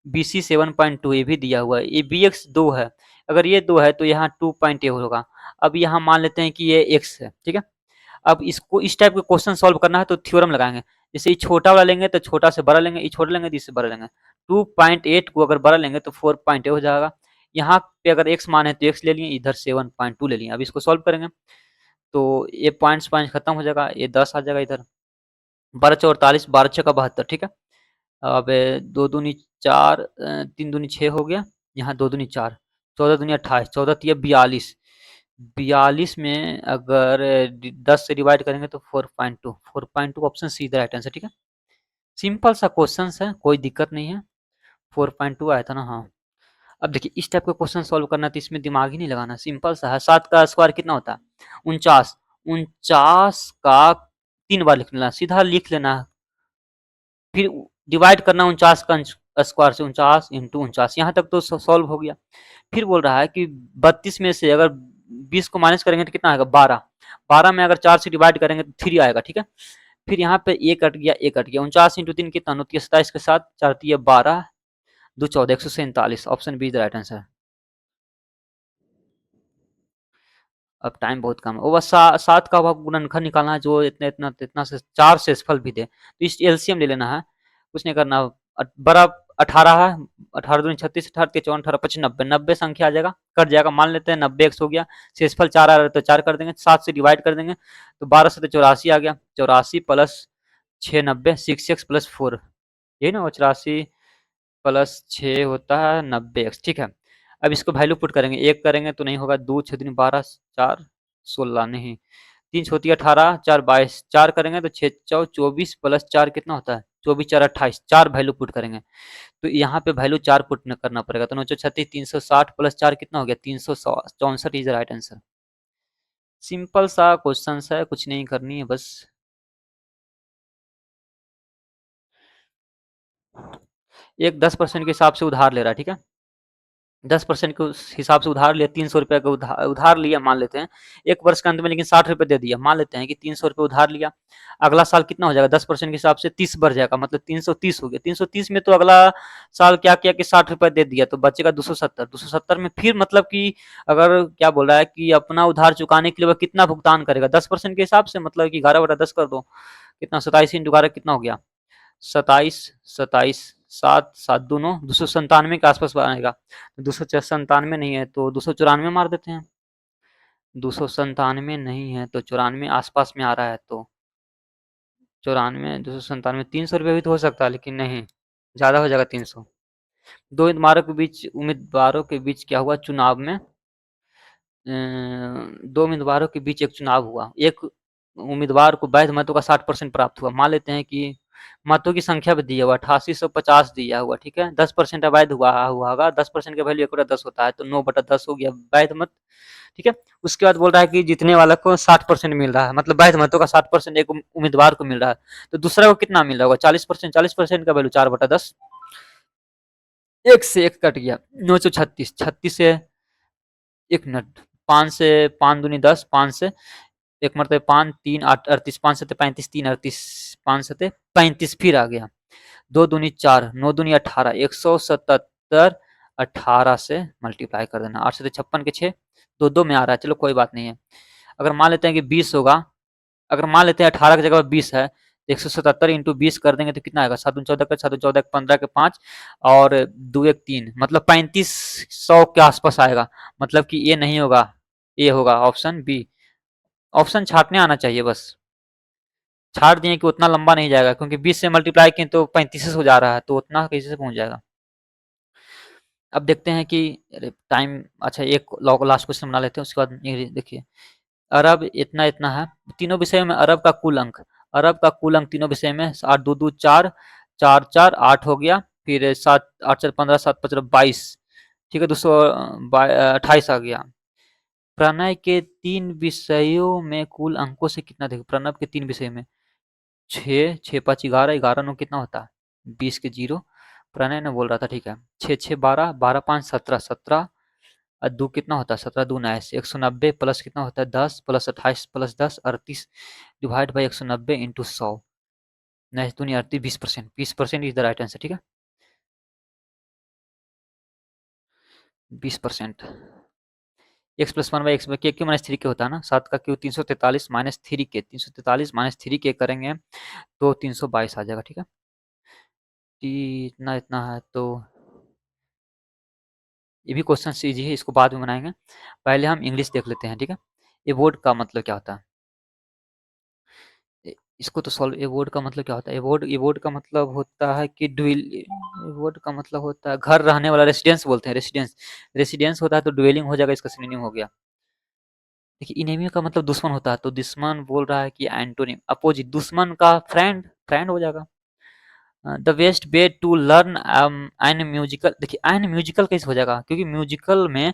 बी सी 7.2 ये भी दिया हुआ है, ये बी एक्स 2 है, अगर ये 2 है तो यहाँ 2.8 होगा। अब यहाँ मान लेते हैं कि ये एक्स है, ठीक है। अब इसको इस टाइप के क्वेश्चन सॉल्व करना है तो थ्योरम लगाएंगे, जैसे ये छोटा वाला लेंगे तो छोटा से बड़ा लेंगे, ये छोटा लेंगे तो इससे बड़ा लेंगे, 2.8 को अगर बड़ा लेंगे तो 4.8 हो जाएगा। यहाँ पे अगर x मान है तो x ले लिए, इधर 7.2 ले लिए। अब इसको सॉल्व करेंगे तो ये पॉइंट्स पॉइंट्स खत्म हो जाएगा, ये 10 आ जाएगा इधर, 12 × 4 = 48, 12 × 6 = 72, ठीक है। अब 2 दूनी 4 3 दूनी 6 हो गया, यहाँ 2 दूनी 4, 14 दूनी 28, 14 तिया 42, 42 में अगर 10 से डिवाइड करेंगे तो 4.2, 4.2 option see the right answer, ठीक है। सिंपल सा क्वेश्चन है, कोई दिक्कत नहीं है, 4.2 आया था ना, हाँ। अब देखिए इस टाइप का क्वेश्चन सॉल्व करना है तो इसमें दिमाग ही नहीं लगाना, सिंपल सा है। 7 का स्क्वायर कितना होता है 49, 49 का 3 बार लिख लेना, सीधा लिख लेना, फिर डिवाइड करना 49 का स्क्वायर से, 49 इंटू 49, यहाँ तक तो सॉल्व हो गया। फिर बोल रहा है कि 32 में से अगर 20 को माइनस करेंगे तो कितना आएगा 12, 12 में अगर 4 से डिवाइड करेंगे तो 3 आएगा, ठीक है। फिर यहाँ पे ए कट गया, ए कट गया, 49 इंटू 3 कितना 27 के साथ 4 तिया 12, 2 14, 147, option B is the right answer. अब टाइम बहुत कम है, वो बस 7 का गुणनखंड निकालना है जो इतना इतना इतना से 4 शेषफल भी दे, तो इस एलसीएम ले लेना है, कुछ नहीं करना। बड़ा 18 है, 18 दूनी 36, 18 के 54, 18 25 90, 90 संख्या आ जाएगा, कट जाएगा, मान लेते हैं 90 एक्स हो गया, शेषफल 4 आ रहा है तो 4 कर देंगे, 7 से डिवाइड कर देंगे तो 12 से 84 आ गया, 84 प्लस 6 90, 6x प्लस 4, यही ना, 84 प्लस 6 होता है 90x, ठीक है। अब इसको वैल्यू पुट करेंगे, 1 करेंगे तो नहीं होगा, 2 6 दूनी 12, 4 16 नहीं, 3 छोटी 18, 4 22, 4 करेंगे तो 6 चौ 24 प्लस 4 कितना होता है, 24 4 28, 4 वैल्यू पुट करेंगे, तो यहाँ पे वैल्यू 4 पुट करना पड़ेगा, तो 9 36 360 प्लस 4 कितना हो गया, 364 इज राइट आंसर। सिंपल सा क्वेश्चन है, कुछ नहीं करनी है बस। एक 10% के हिसाब से उधार ले रहा है, ठीक है, 10% के उस हिसाब से उधार लिया, 300 रुपये का उधार लिया मान लेते हैं, एक वर्ष के अंत में, लेकिन 60 रुपये दे दिया, मान लेते हैं कि 300 रुपये उधार लिया, अगला साल कितना हो जाएगा, 10% के हिसाब से 30 बढ़ जाएगा, मतलब 330 हो गया, 330 में तो अगला साल क्या किया कि 60 रुपये दे दिया, तो बचेगा 270, 270 में फिर मतलब कि अगर क्या बोल रहा है कि अपना उधार चुकाने के लिए वह कितना भुगतान करेगा, 10% के हिसाब से, मतलब कि 11/10 कर दो, कितना 27 इंटू 11 कितना हो गया, 27 7 7 दूनो 297 के आसपास आएगा, 297 नहीं है तो 294 मार देते हैं, 297 नहीं है तो 94 आसपास में आ रहा है, तो 94 297 300 रुपये भी तो हो सकता है, लेकिन नहीं, ज़्यादा हो जाएगा 300। दो उम्मीदवारों के बीच क्या हुआ चुनाव में, दो उम्मीदवारों के बीच एक चुनाव हुआ, एक उम्मीदवार को वैध मतों का 60% प्राप्त हुआ, मान लेते हैं कि मतों की संख्या भी दिया हुआ 8850 दिया हुआ, ठीक है, 10% अवैध हुआ होगा, 10% का वैल्यू 1/10 होता है, तो 9/10 हो गया वैध मत, ठीक है। उसके बाद बोल रहा है कि जीतने वाला को 60% मिल रहा है, मतलब वैध मतों का 60% एक उम्मीदवार को मिल रहा है, तो दूसरा को कितना मिल रहा होगा 40%, 40% का वैल्यू 4/10, एक से एक कट गया, 936, 36 से एक मिनट, 5 से 5 दूनी 10, 5 से एक मरते 5 3 8 38, 5 सते 35, 3 38, 5 सते 35 फिर आ गया, 2 दूनी 4, 9 दूनी 18, 177, 18 से मल्टीप्लाई कर देना, 8 सते 56 के 6, 2 में आ रहा है, चलो कोई बात नहीं है। अगर मान लेते हैं कि 20 होगा, अगर मान लेते हैं 18 की जगह 20 है, तो 177 इंटू 20 कर देंगे तो कितना आएगा, 7 14 का 7 14 15 के 5 और 2 1 3, मतलब 3500 के आसपास आएगा, मतलब कि ये नहीं होगा, ये होगा ऑप्शन बी, ऑप्शन छाटने आना चाहिए बस, छाट दिए कि उतना लंबा नहीं जाएगा, क्योंकि 20 से मल्टीप्लाई किए तो 35 हो जा रहा है, तो उतना कैसे से पहुंच जाएगा। अब देखते हैं कि टाइम, अच्छा एक लास्ट क्वेश्चन बना लेते हैं, उसके बाद ये देखिए, अरब इतना इतना है, तीनों विषयों में अरब का कुल अंक, अरब का कुल अंक तीनों विषय में 8 2 2 4 4 4 8 हो गया, फिर 7 8 4 15 7 5 22, ठीक है, 228 आ गया। प्रणय के 3 विषयों में कुल अंकों से कितना, देखो प्रणव के 3 विषय में 6 6 5 11, 11 9 कितना होता है 20 के 0, प्रणय ने बोल रहा था, ठीक है, 6 6 12, 12 5 17, 17 और 2 कितना होता है 17 2 19, 190 प्लस कितना होता है 10 plus 28 plus 10 38 divide by 190 into 100, 19 दूनी 38, 20%, 20% इज द राइट आंसर, ठीक है, 20%। एक्स प्लस 1 बाई एक्स के क्यू माइनस 3 के होता है ना, 7 का क्यू 343 माइनस 3 के, 343 माइनस 3 के करेंगे तो 322 आ जाएगा, ठीक है, इतना इतना है, तो ये भी क्वेश्चन इजी है, इसको बाद में बनाएंगे, पहले हम इंग्लिश देख लेते हैं, ठीक है। एवोर्ड का मतलब क्या होता है, इसको तो सॉल्व, एवोर्ड का मतलब क्या होता है, एवोर्ड एवोर्ड का मतलब होता है कि एवोर्ड का मतलब होता है घर रहने वाला, रेसिडेंस बोलते हैं, रेसिडेंस, रेसिडेंस होता है तो ड्वेलिंग हो जाएगा, इसका सिनोनिम हो गया। देखिए इनेमी का मतलब दुश्मन होता है, तो दुश्मन बोल रहा है कि एंटोनिम, अपोजिट, दुश्मन का फ्रेंड, फ्रेंड हो जाएगा। The best way to learn an musical, देखिए एन म्यूजिकल कैसे हो जाएगा, क्योंकि म्यूजिकल में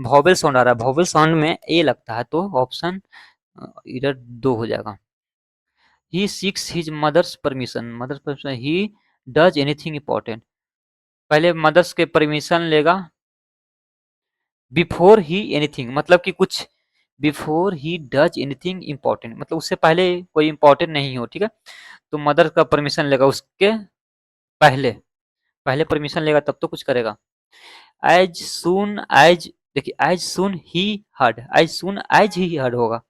वॉवेल साउंड आ रहा है, वॉवेल साउंड में ए लगता है, तो ऑप्शन इधर 2 हो जाएगा। He seeks his mother's permission, mother's permission, he does anything important, पहले मदर्स के परमिशन लेगा, बिफोर ही एनीथिंग मतलब कि कुछ, before he does anything important मतलब उससे पहले कोई इम्पोर्टेंट नहीं हो, ठीक है, तो मदर का परमिशन लेगा उसके पहले, पहले परमिशन लेगा तब तो कुछ करेगा। एज सुन एज देखिए as soon he heard, as soon as he heard होगा।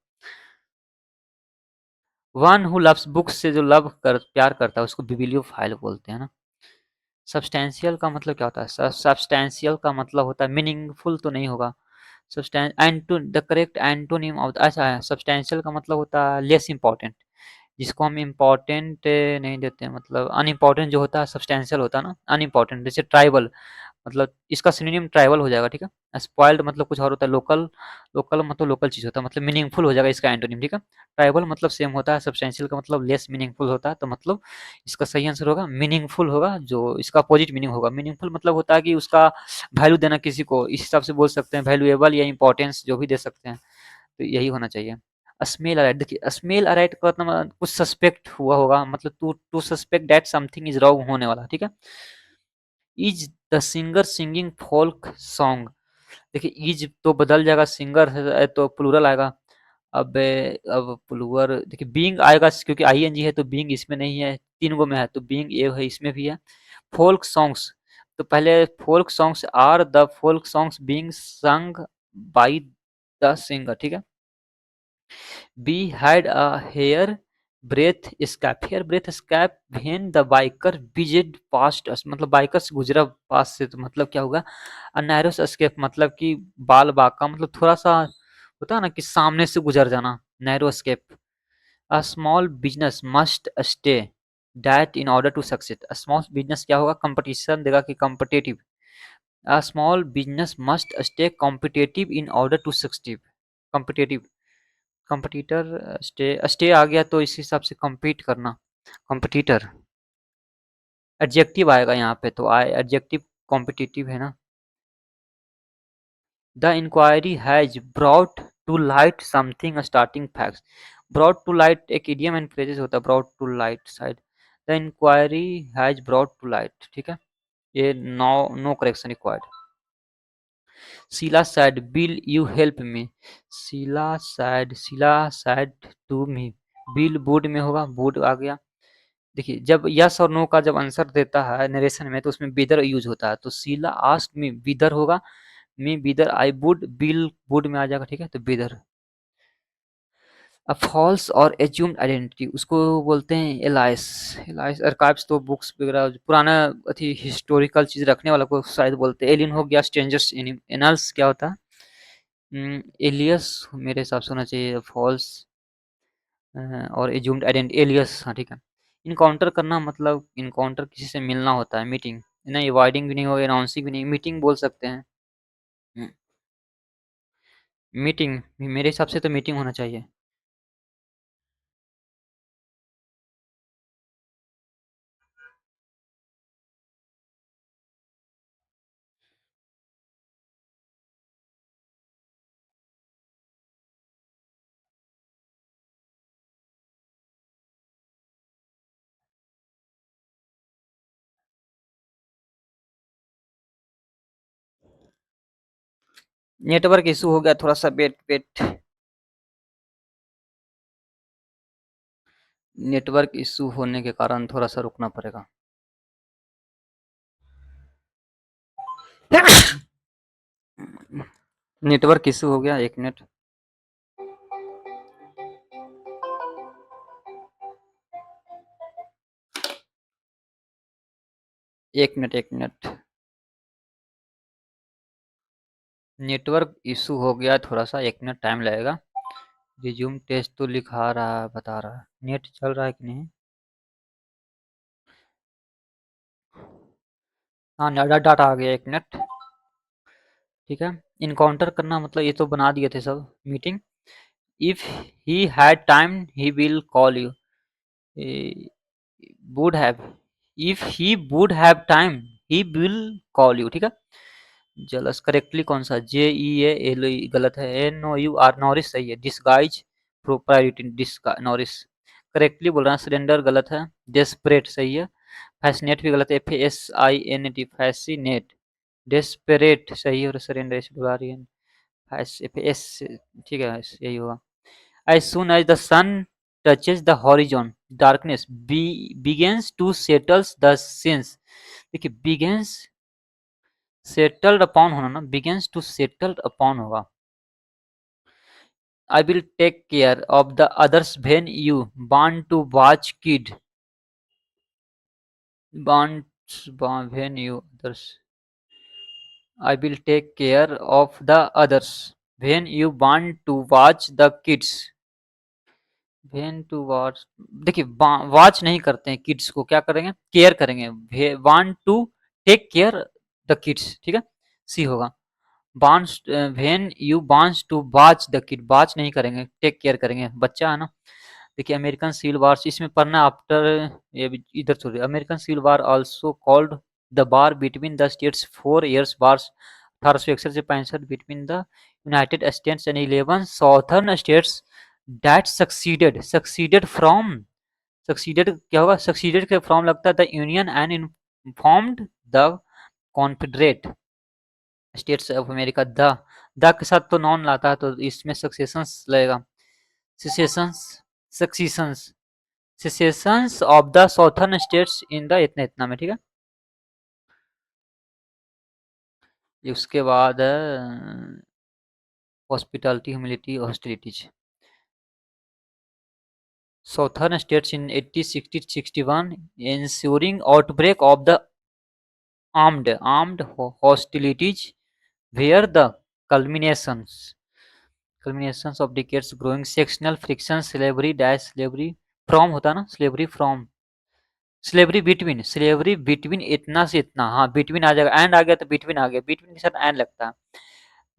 वन हु लव्स बुक्स से जो लव कर प्यार करता है उसको बिब्लियोफाइल बोलते हैं ना। सब्सटेंशियल का मतलब क्या होता है? सब्सटेंशियल का मतलब होता है मीनिंगफुल तो नहीं होगा। सब्सटें एंटो द करेक्ट एंटोनिम ऑफ अच्छा है, सब्सटेंशियल का मतलब होता है लेस इम्पोर्टेंट, जिसको हम इम्पोर्टेंट नहीं देते हैं, मतलब अनइम्पोर्टेंट जो होता है सब्सटेंशियल होता है ना, अनइम्पोर्टेंट जैसे ट्राइबल, मतलब इसका सिनोनिम ट्राइबल हो जाएगा, ठीक है। स्पॉइल्ड मतलब कुछ और होता है, लोकल, लोकल मतलब लोकल चीज़ होता है, मतलब मीनिंगफुल हो जाएगा इसका एंटोनिम, ठीक है। ट्राइबल मतलब सेम होता है, सब्सटेंशियल का मतलब लेस मीनिंगफुल होता है, तो मतलब इसका सही आंसर होगा मीनिंगफुल होगा, जो इसका अपोजिट मीनिंग होगा। मीनिंगफुल मतलब होता है कि उसका वैल्यू देना किसी को, इस हिसाब से बोल सकते हैं, वैल्यूएबल या इंपॉर्टेंस जो भी दे सकते हैं, तो यही होना चाहिए। स्मेल अराइट, देखिए स्मेल अराइट का मतलब कुछ सस्पेक्ट हुआ होगा, मतलब to to suspect that something is wrong होने वाला, ठीक है। Is the singer singing folk song, देखिए इज तो बदल जाएगा, सिंगर है तो प्लूरल आएगा। अब प्लूअर देखिए बीइंग आएगा, क्योंकि आईएनजी है तो बीइंग इसमें नहीं है, तीन गो में है, तो बीइंग ए है, इसमें भी है। फोल्क सॉन्ग्स, तो पहले folk songs are the folk songs being sung by the singer, ठीक है। We had a hair breadth escape, hair breadth escape when the biker visit past us, मतलब बाइकर से गुजरा पास से, तो मतलब क्या होगा? अ नैरो एस्केप मतलब कि बाल बाग का मतलब थोड़ा सा होता है ना कि सामने से गुजर जाना, narrow escape. A small business must stay that in order to succeed, small business क्या होगा? कंपटीशन देगा कि competitive, a small business must stay competitive in order to succeed, competitive, competitor, stay stay आ गया तो इस हिसाब से कम्पीट करना, कॉम्पिटिटर। एडजेक्टिव आएगा यहाँ पे, तो आए एडजेक्टिव, कॉम्पिटिटिव है ना। The inquiry has brought to light something starting facts, brought to light एक इडियम एंड फ्रेजेस होता है, brought to light side, the inquiry has brought to light, ठीक है। ये no, no correction required. Sheela said Bill you help me, Sheela said to me, Bill would में होगा, would आ गया। देखिए जब यस और नो का जब आंसर देता है नरेशन में तो उसमें विदर यूज होता है, तो शीला आस्क्ड मी विदर होगा, मी विदर आई वुड, बिल वुड में आ जाएगा, ठीक है, तो विदर। अब फॉल्स और एज्यूम्ड आइडेंटिटी उसको बोलते हैं एलाइस, एलाइस आर्काइव्स तो बुक्स वगैरह पुराना अथी हिस्टोरिकल चीज रखने वाला को शायद बोलते हैं। एलियन हो गया, स्ट्रेंजर्स एनल्स क्या होता है? एलियस मेरे हिसाब से होना चाहिए, फॉल्स और एज्यूम्ड आइडेंटिटी एलियस, हाँ ठीक है। इनकाउंटर करना मतलब इनकाउंटर किसी से मिलना होता है, मीटिंग नहीं, अवॉइडिंग भी नहीं होगा, अनाउंसिंग भी नहीं, मीटिंग बोल सकते हैं। मीटिंग मेरे हिसाब से तो मीटिंग होना चाहिए। नेटवर्क इशू हो गया थोड़ा सा, वेट वेट, नेटवर्क इशू होने के कारण थोड़ा सा रुकना पड़ेगा। नेटवर्क इशू हो गया, एक मिनट। एक मिनट, एक मिनट, नेटवर्क इशू हो गया थोड़ा सा, एक मिनट टाइम लगेगा। रिज्यूम टेस्ट तो लिखा रहा है, बता रहा है, नेट चल रहा है कि नहीं। हाँ डाटा आ गया, एक मिनट, ठीक है। इनकाउंटर करना मतलब ये तो बना दिए थे सब, meeting. If he had time he will call you, would have, if he would have time he will call you, ठीक है। जलस करेक्टली कौन सा? जे ई ए एल ई गलत है, N O U R nourish सही है, disguise propriety this nourish correctly बोल रहा है। सरेंडर गलत है, डेस्परेट सही है। फैसिनेट भी गलत है, F S I N T fascinate, desperate सही है, और सरेंडर इस बुलारी है, एफ एस, ठीक है यही होगा। As soon as the sun touches the horizon darkness begins to settles the scenes, देखिए begins सेटल्ड अपॉन होना ना, बिगिंस टू सेटल्ड अपॉन होगा। I will take care of the others when you want to watch kid, wants when you others, I will take care of the others when you want to watch the kids, when to watch, देखिए watch नहीं करते हैं kids को, क्या करेंगे, care करेंगे, want to take care the kids, ठीक है, सी होगा। Wants, when you wants to watch the kid, watch नहीं करेंगे, टेक केयर करेंगे, बच्चा है ना। देखिए अमेरिकन सिविल वार इसमें पढ़ना आफ्टर, ये इधर छोड़िए, American civil war also called the war between the states, 4 years wars 1861 से 65 between the United States and 11 southern states that seceded, seceded from, seceded क्या होगा, सक्सीडेड के फ्रॉम लगता है the union and informed the Confederate States of America. The के साथ तो non लाता है, तो इसमें सक्सेशंस लगेगा, secessions, secessions, secessions of the southern states in the इतना इतना में, ठीक है। उसके बाद hospitality, humility, hostilities, southern states in 1860-61 ensuring outbreak of the armed hostilities were the culminations of decades growing sectional friction, slavery dash slavery from होता है ना, slavery from, स्लेवरी बिटवीन इतना से इतना, हाँ बिटवीन आ जाएगा, एंड आ गया तो बिटवीन आ गया, बिटवीन के साथ एंड लगता है।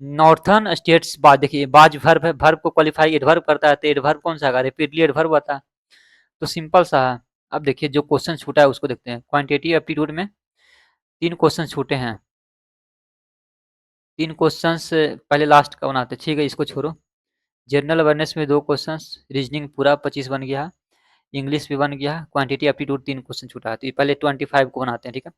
नॉर्थर्न स्टेट्स, बात देखिए, बाज वर्ब है, वर्ब को क्वालिफाई एडवर्ब करता है, तो एडवर्ब कौन सा आएगा, रिपीटली एडवर्ब आता है, तो सिंपल सा है। अब देखिए जो क्वेश्चन छूटा है उसको देखते हैं। क्वांटिटेटिव एप्टीट्यूड में 3 क्वेश्चन छूटे हैं, 3 क्वेश्चन पहले लास्ट का बनाते, ठीक है इसको छोड़ो। जनरल अवेयरनेस में 2 क्वेश्चन, रीजनिंग पूरा 25 बन गया, इंग्लिश भी बन गया, क्वांटिटी एप्टीट्यूड 3 क्वेश्चन छूटा है, तो पहले 25 को बनाते हैं, ठीक है।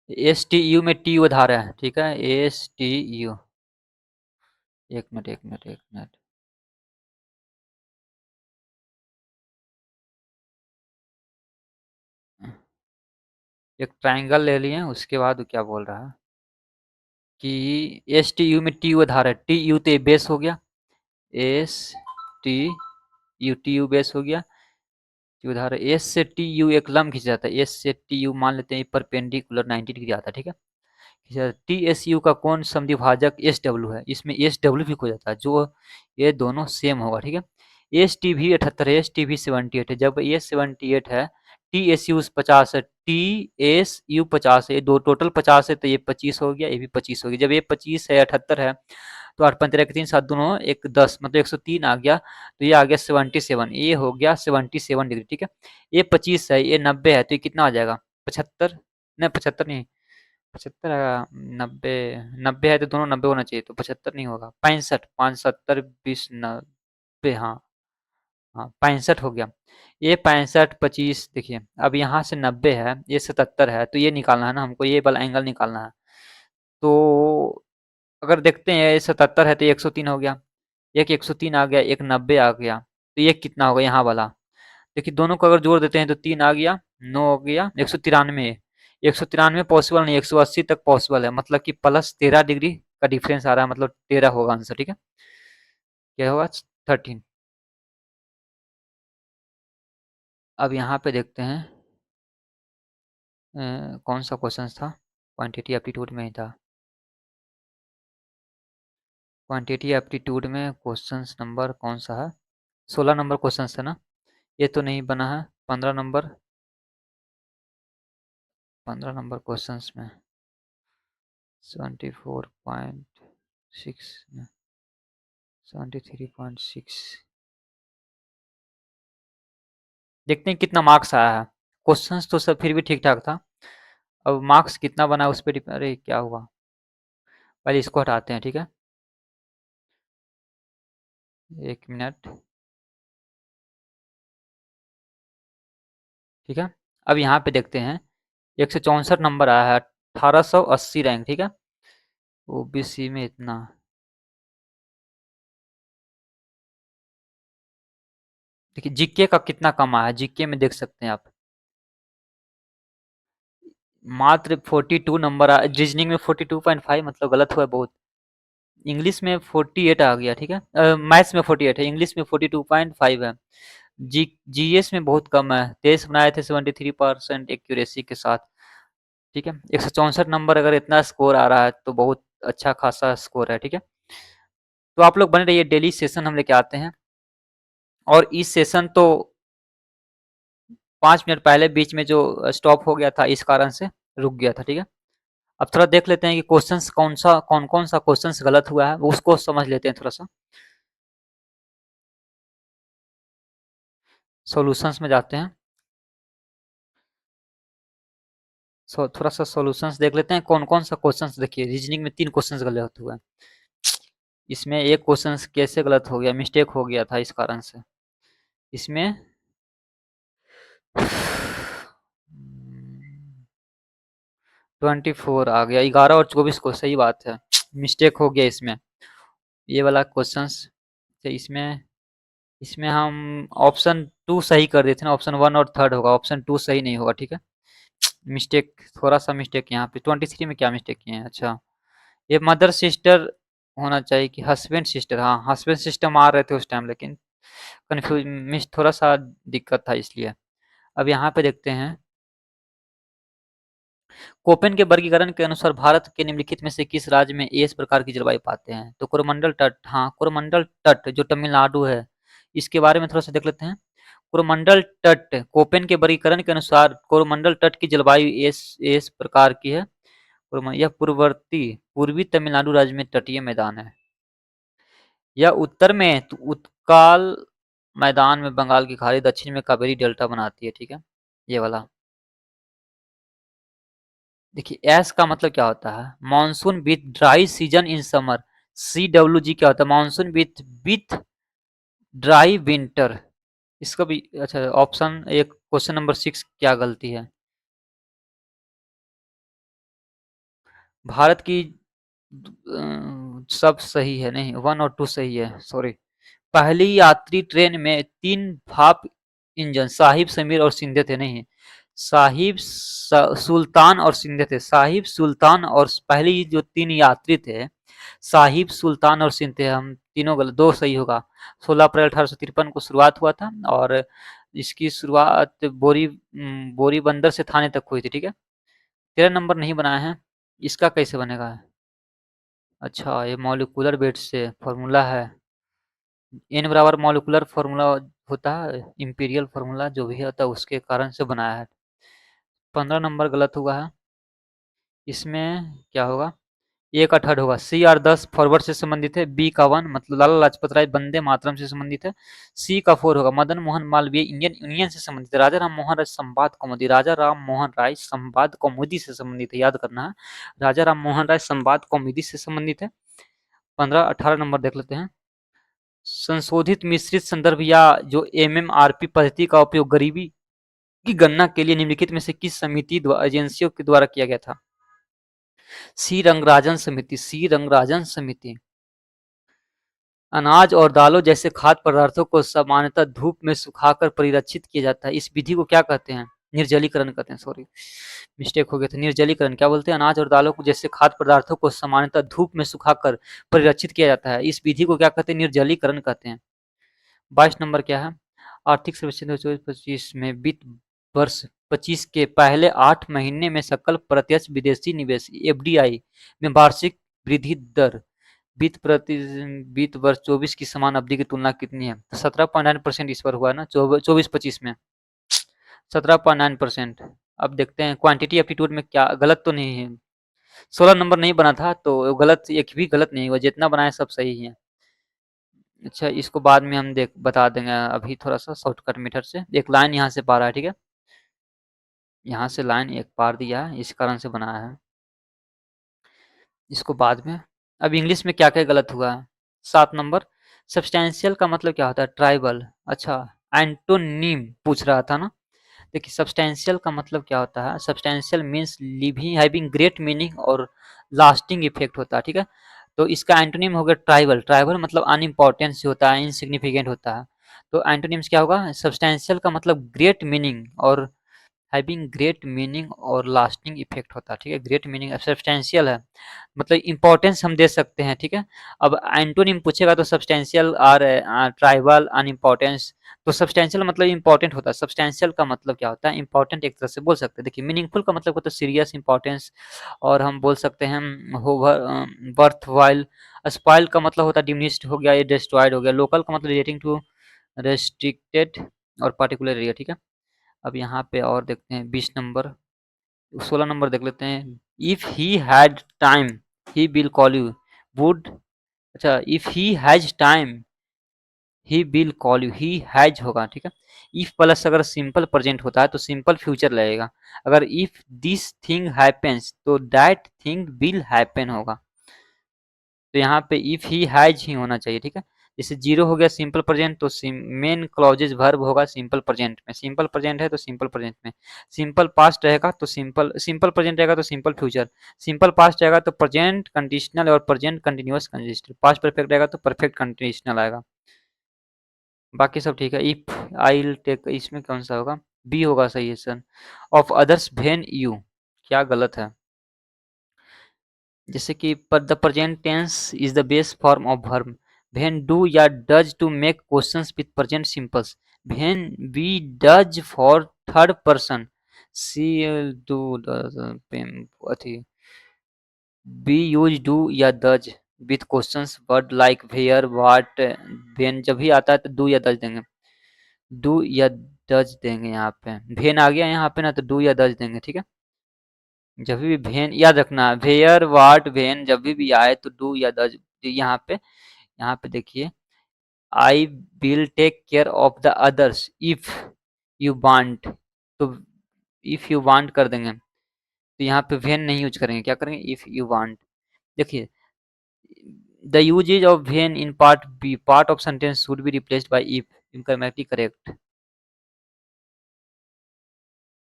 एस टी यू में टी उधार है, ठीक है, एस टी यू, एक मिनट एक मिनट एक मिनट, एक ट्राइंगल ले लिए, उसके बाद क्या बोल रहा है कि एस टी यू में टी उधार है, टी यू तो बेस हो गया, S T U, T U base हो गया, टी उधार है, एस से टी यू एक लंब खींच जाता है, एस से टी यू मान लेते हैं परपेंडिकुलर 90 डिग्री आता है, ठीक है। टी एस यू का कौन समद्विभाजक एस डब्ल्यू है, इसमें एस डब्ल्यू भी खो जाता है, जो ये दोनों सेम होगा, ठीक है। एस टी भी 78 है, एस टी भी 78 है, जब ये 78 है, टी एस यू 50 है, टी एस यू 50 है, ये दो टोटल 50 है, तो ये 25 हो गया, ये भी 25 हो गया, जब ये 25 है 78 है, तो 8 पंद्रह के 3 7 दोनों एक 10 मतलब 103 आ गया, तो ये आ गया 77, ये हो गया 77 डिग्री, ठीक है। ये 25 है, ये 90 है, तो ये कितना आ जाएगा, 75, नहीं 75 नहीं, 75 90, 90 है तो दोनों 90 होना चाहिए, तो 75 नहीं होगा, 65, 75 20 90, हाँ हाँ 65 हो गया। ये 65 25 देखिए, अब यहाँ से 90 है, ये 77 है, तो ये निकालना है ना हमको, ये वाला एंगल निकालना है, तो अगर देखते हैं ये 77 है तो ये 103 हो गया, एक 103 आ गया, एक 90 आ गया, तो ये कितना होगा यहाँ वाला, देखिए दोनों को अगर जोड़ देते हैं तो 3 आ गया, 9 हो गया, 193, 193 पॉसिबल नहीं, 180 तक पॉसिबल है, मतलब कि प्लस 13 डिग्री का डिफरेंस आ रहा है, मतलब 13 होगा आंसर, ठीक है, क्या होगा 13। अब यहाँ पे देखते हैं कौन सा क्वेश्चन था, क्वांटिटी एप्टीट्यूड में ही था, क्वांटिटी एप्टीट्यूड में क्वेश्चन नंबर कौन सा है, 16 नंबर क्वेश्चन है ना, ये तो नहीं बना है, 15 नंबर, 15 नंबर क्वेश्चन में 74.6 में 73.6, देखते हैं कितना मार्क्स आया है, क्वेश्चंस तो सब फिर भी ठीक ठाक था, अब मार्क्स कितना बना उस पर अरे क्या हुआ, पहले इसको हटाते हैं, ठीक है, एक मिनट, ठीक है। अब यहाँ पे देखते हैं 164 नंबर आया है, 1880 रैंक, ठीक है, ओबीसी में इतना, देखिए जीके का कितना कम आया है, जीके में देख सकते हैं आप, मात्र 42 नंबर रीजनिंग में 42.5 मतलब गलत हुआ बहुत। इंग्लिश में 48 आ गया, ठीक है। मैथ्स में 48 है, इंग्लिश में 42.5 है। जीएस में बहुत कम है, 23 बनाए थे 73% एक्यूरेसी के साथ, ठीक है। 164 नंबर, अगर इतना स्कोर आ रहा है तो बहुत अच्छा खासा स्कोर है, ठीक है। तो आप लोग बने रहिए, डेली सेशन हम लेके आते हैं। और इस सेशन तो 5 मिनट पहले बीच में जो स्टॉप हो गया था, इस कारण से रुक गया था, ठीक है। अब थोड़ा देख लेते हैं कि क्वेश्चंस कौन कौन सा क्वेश्चंस गलत हुआ है, उसको समझ लेते हैं थोड़ा सा। सॉल्यूशंस में जाते हैं। थोड़ा सा सॉल्यूशंस देख लेते हैं, कौन कौन सा क्वेश्चंस। देखिए रीजनिंग में 3 क्वेश्चंस गलत हुआ है, इसमें एक क्वेश्चन कैसे गलत हो गया, मिस्टेक हो गया था इस कारण से। इसमें 24 आ गया, 11 और 24 को, सही बात है, मिस्टेक हो गया इसमें। ये वाला क्वेश्चंस, तो इसमें इसमें हम ऑप्शन 2 सही कर देते हैं ना, ऑप्शन 1 और 3 होगा, ऑप्शन 2 सही नहीं होगा, ठीक है। मिस्टेक, थोड़ा सा मिस्टेक यहाँ पे 23 में क्या मिस्टेक किए हैं। अच्छा, ये मदर सिस्टर होना चाहिए कि हस्बैंड सिस्टर, हाँ हस्बैंड सिस्टम आ रहे थे उस टाइम, लेकिन कंफ्यूज मिस थोड़ा सा दिक्कत था इसलिए। अब यहाँ पे देखते हैं, कोपेन के वर्गीकरण के अनुसार भारत के निम्नलिखित में से किस राज्य में इस प्रकार की जलवायु पाते हैं। तो कोरोमंडल तट, हाँ कोरोमंडल तट जो तमिलनाडु है, इसके बारे में थोड़ा सा देख लेते हैं। कोरोमंडल तट, कोपेन के वर्गीकरण के अनुसार कोरोमंडल तट की जलवायु इस प्रकार की है। यह पूर्वी तमिलनाडु राज्य में तटीय मैदान है। यह उत्तर में उत्काल मैदान में बंगाल की खाड़ी, दक्षिण में कावेरी डेल्टा बनाती है, ठीक है। ये वाला देखिए, एस का मतलब क्या होता है, monsoon with dry season in summer. C W G क्या होता है, मानसून विथ ड्राई विंटर। इसका भी अच्छा, ऑप्शन एक क्वेश्चन नंबर 6 क्या गलती है। भारत की सब सही है, नहीं 1 और 2 सही है, सॉरी। पहली यात्री ट्रेन में 3 भाप इंजन साहिब, समीर और सिंधे थे, नहीं साहिब, सुल्तान और सिंधे थे। साहिब, सुल्तान और पहली जो 3 यात्री थे, साहिब, सुल्तान और सिंध थे। हम तीनों गलत, 2 सही होगा। 16 अप्रैल 1853 को शुरुआत हुआ था, और इसकी शुरुआत बोरी बंदर से थाने तक हुई थी, ठीक है। 13 नंबर नहीं बनाया है, इसका कैसे बनेगा। अच्छा, ये मॉलिक्यूलर वेट से फॉर्मूला है, एन बराबर मॉलिक्यूलर फार्मूला होता है, इंपीरियल फार्मूला जो भी होता है उसके कारण से बनाया है। 15 नंबर गलत हुआ है, इसमें क्या होगा, ए का थर्ड होगा। सी आर 10 फॉरवर्ड से संबंधित है, बी का 1 मतलब लाला लाजपत राय वंदे मातरम से संबंधित है। सी का 4 होगा, मदन मोहन मालवीय इंडियन यूनियन से संबंधित है। राजा राम मोहन राय संवाद कौमुदी, राजा राम मोहन राय संवाद कौमुदी से संबंधित है, याद करना है, राजा राम मोहन राय संवाद कौमुदी से संबंधित है। 15 18 नंबर देख लेते हैं। संशोधित मिश्रित संदर्भ या जो एमएमआरपी पद्धति का उपयोग गरीबी की गणना के लिए निम्नलिखित में से किस समिति एजेंसियों के द्वारा किया गया था। सी रंगराजन समिति, सी रंगराजन समिति। अनाज और दालों जैसे खाद्य पदार्थों को सामान्यतः धूप में सुखाकर परिरक्षित किया जाता है, इस विधि को क्या कहते हैं। निर्जलीकरण कहते हैं, सॉरी मिस्टेक हो गया था। निर्जलीकरण क्या बोलते हैं, अनाज और दालों को जैसे खाद्य पदार्थों को सामान्यतः धूप में सुखाकर परिरक्षित किया जाता है, इस विधि को क्या कहते हैं, निर्जलीकरण कहते हैं। 22 नंबर क्या है, आर्थिक सर्वेक्षण 2024-25 में वित्त वर्ष 25 के पहले 8 महीने में सकल प्रत्यक्ष विदेशी निवेश एफडीआई में वार्षिक वृद्धि दर वित्त वर्ष 24 की समान अवधि की तुलना कितनी है। 17.9% इस पर हुआ है ना, 24-25 में 17.9%। अब देखते हैं क्वांटिटी एप्टीट्यूड में क्या गलत तो नहीं है। 16 नंबर नहीं बना था तो गलत, एक भी गलत नहीं हुआ, जितना बनाया सब सही है। अच्छा, इसको बाद में हम देख बता देंगे, अभी थोड़ा सा शॉर्टकट मेथड से। एक लाइन यहाँ से पा रहा है, ठीक है, यहाँ से लाइन एक पार दिया है, इस कारण से बनाया है, इसको बाद में। अब इंग्लिश में क्या क्या गलत हुआ है। 7 नंबर, सब्सटैंशियल का मतलब क्या होता है, ट्राइबल। अच्छा, एंटोनिम पूछ रहा था ना। देखिए सब्सटैंशियल का मतलब क्या होता है, substantial means living, having great meaning और लास्टिंग इफेक्ट होता है, ठीक है। तो इसका एंटोनिम हो गया ट्राइबल, ट्राइबल मतलब अनइम्पोर्टेंट से होता है, इनसिग्निफिकेंट होता है। तो एंटोनिम्स क्या होगा, सब्सटैंशियल का मतलब ग्रेट मीनिंग और हैविंग ग्रेट मीनिंग और लास्टिंग इफेक्ट होता है, ठीक है। ग्रेट मीनिंग सब्सटेंशियल है, मतलब इंपॉर्टेंस हम दे सकते हैं, ठीक है। अब एंटोनिम पूछेगा तो सब्सटेंशियल और ट्राइबल अनइम्पोर्टेंस। तो सब्सटेंशियल मतलब इंपॉर्टेंट होता है, सब्सटेंशियल का मतलब क्या होता है, इंपॉर्टेंट एक तरह से बोल सकते हैं। देखिए मीनिंगफुल का मतलब होता है सीरियस इंपॉर्टेंस, और हम बोल सकते हैं वर्थ वाइल। स्पॉइल का मतलब होता है डिमिनिश्ड हो गया, ये डिस्ट्रॉयड हो गया। लोकल का मतलब रिलेटिंग टू रेस्ट्रिक्टेड और पार्टिकुलर एरिया, ठीक है। अब यहाँ पे और देखते हैं 20 नंबर, 16 नंबर देख लेते हैं। If he had time he will call you, would, अच्छा if he has time he will call you, he has होगा, ठीक है। इफ प्लस अगर सिंपल प्रेजेंट होता है तो सिंपल फ्यूचर लगेगा। अगर इफ दिस थिंग हैपेंस तो दैट थिंग विल हैपन होगा। तो यहाँ पे इफ ही हैज ही होना चाहिए, ठीक है। जैसे जीरो हो गया सिंपल प्रेजेंट, तो मेन क्लॉजेज वर्ब होगा सिंपल प्रेजेंट में, सिंपल प्रेजेंट है तो सिंपल प्रेजेंट में। सिंपल पास्ट रहेगा तो सिंपल प्रेजेंट रहेगा तो सिंपल फ्यूचर। सिंपल पास्ट रहेगा तो प्रेजेंट कंडीशनल और present continuous conditional. Past perfect रहेगा तो परफेक्ट कंडीशनल आएगा। बाकी सब ठीक है। इफ आई विल टेक, इसमें कौन सा होगा, बी होगा सही है sir. Of others when you, क्या गलत है। जैसे कि पर the present tense is the base form of verb. When do या does to make questions with present simples. When we does for third person, she do अथी, we use do या does with questions word like where what when. जब भी आता है तो do या does देंगे, डू या डज देंगे। यहाँ पे वेन आ गया यहाँ पे ना, तो डू या डज देंगे, ठीक है। जब भी वेन याद रखना, वेयर व्हाट वेन जब भी आए तो डू या डज। यहाँ पे देखिए, I will take care of the others if you want, तो इफ यू वांट कर देंगे, तो यहाँ पे वेन नहीं यूज करेंगे, क्या करेंगे, इफ यू वांट। देखिए the uses of when in part B, part of sentence should be replaced by if, incorrectly correct.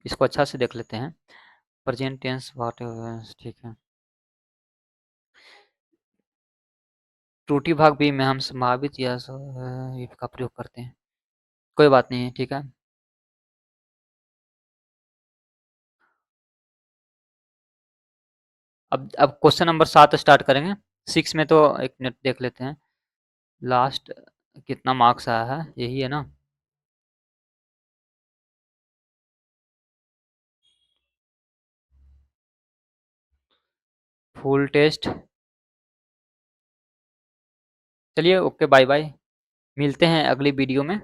इसको अच्छा से देख लेते हैं। प्रेजेंट टेंस व्हाट, ठीक है। त्रुटि भाग बी में हम संभावित या if का प्रयोग करते हैं, कोई बात नहीं है, ठीक है। अब क्वेश्चन नंबर 7 स्टार्ट करेंगे। 6 में तो एक मिनट देख लेते हैं लास्ट कितना मार्क्स आया है, यही है ना। Full test. चलिए ओके, बाय बाय, मिलते हैं अगली वीडियो में।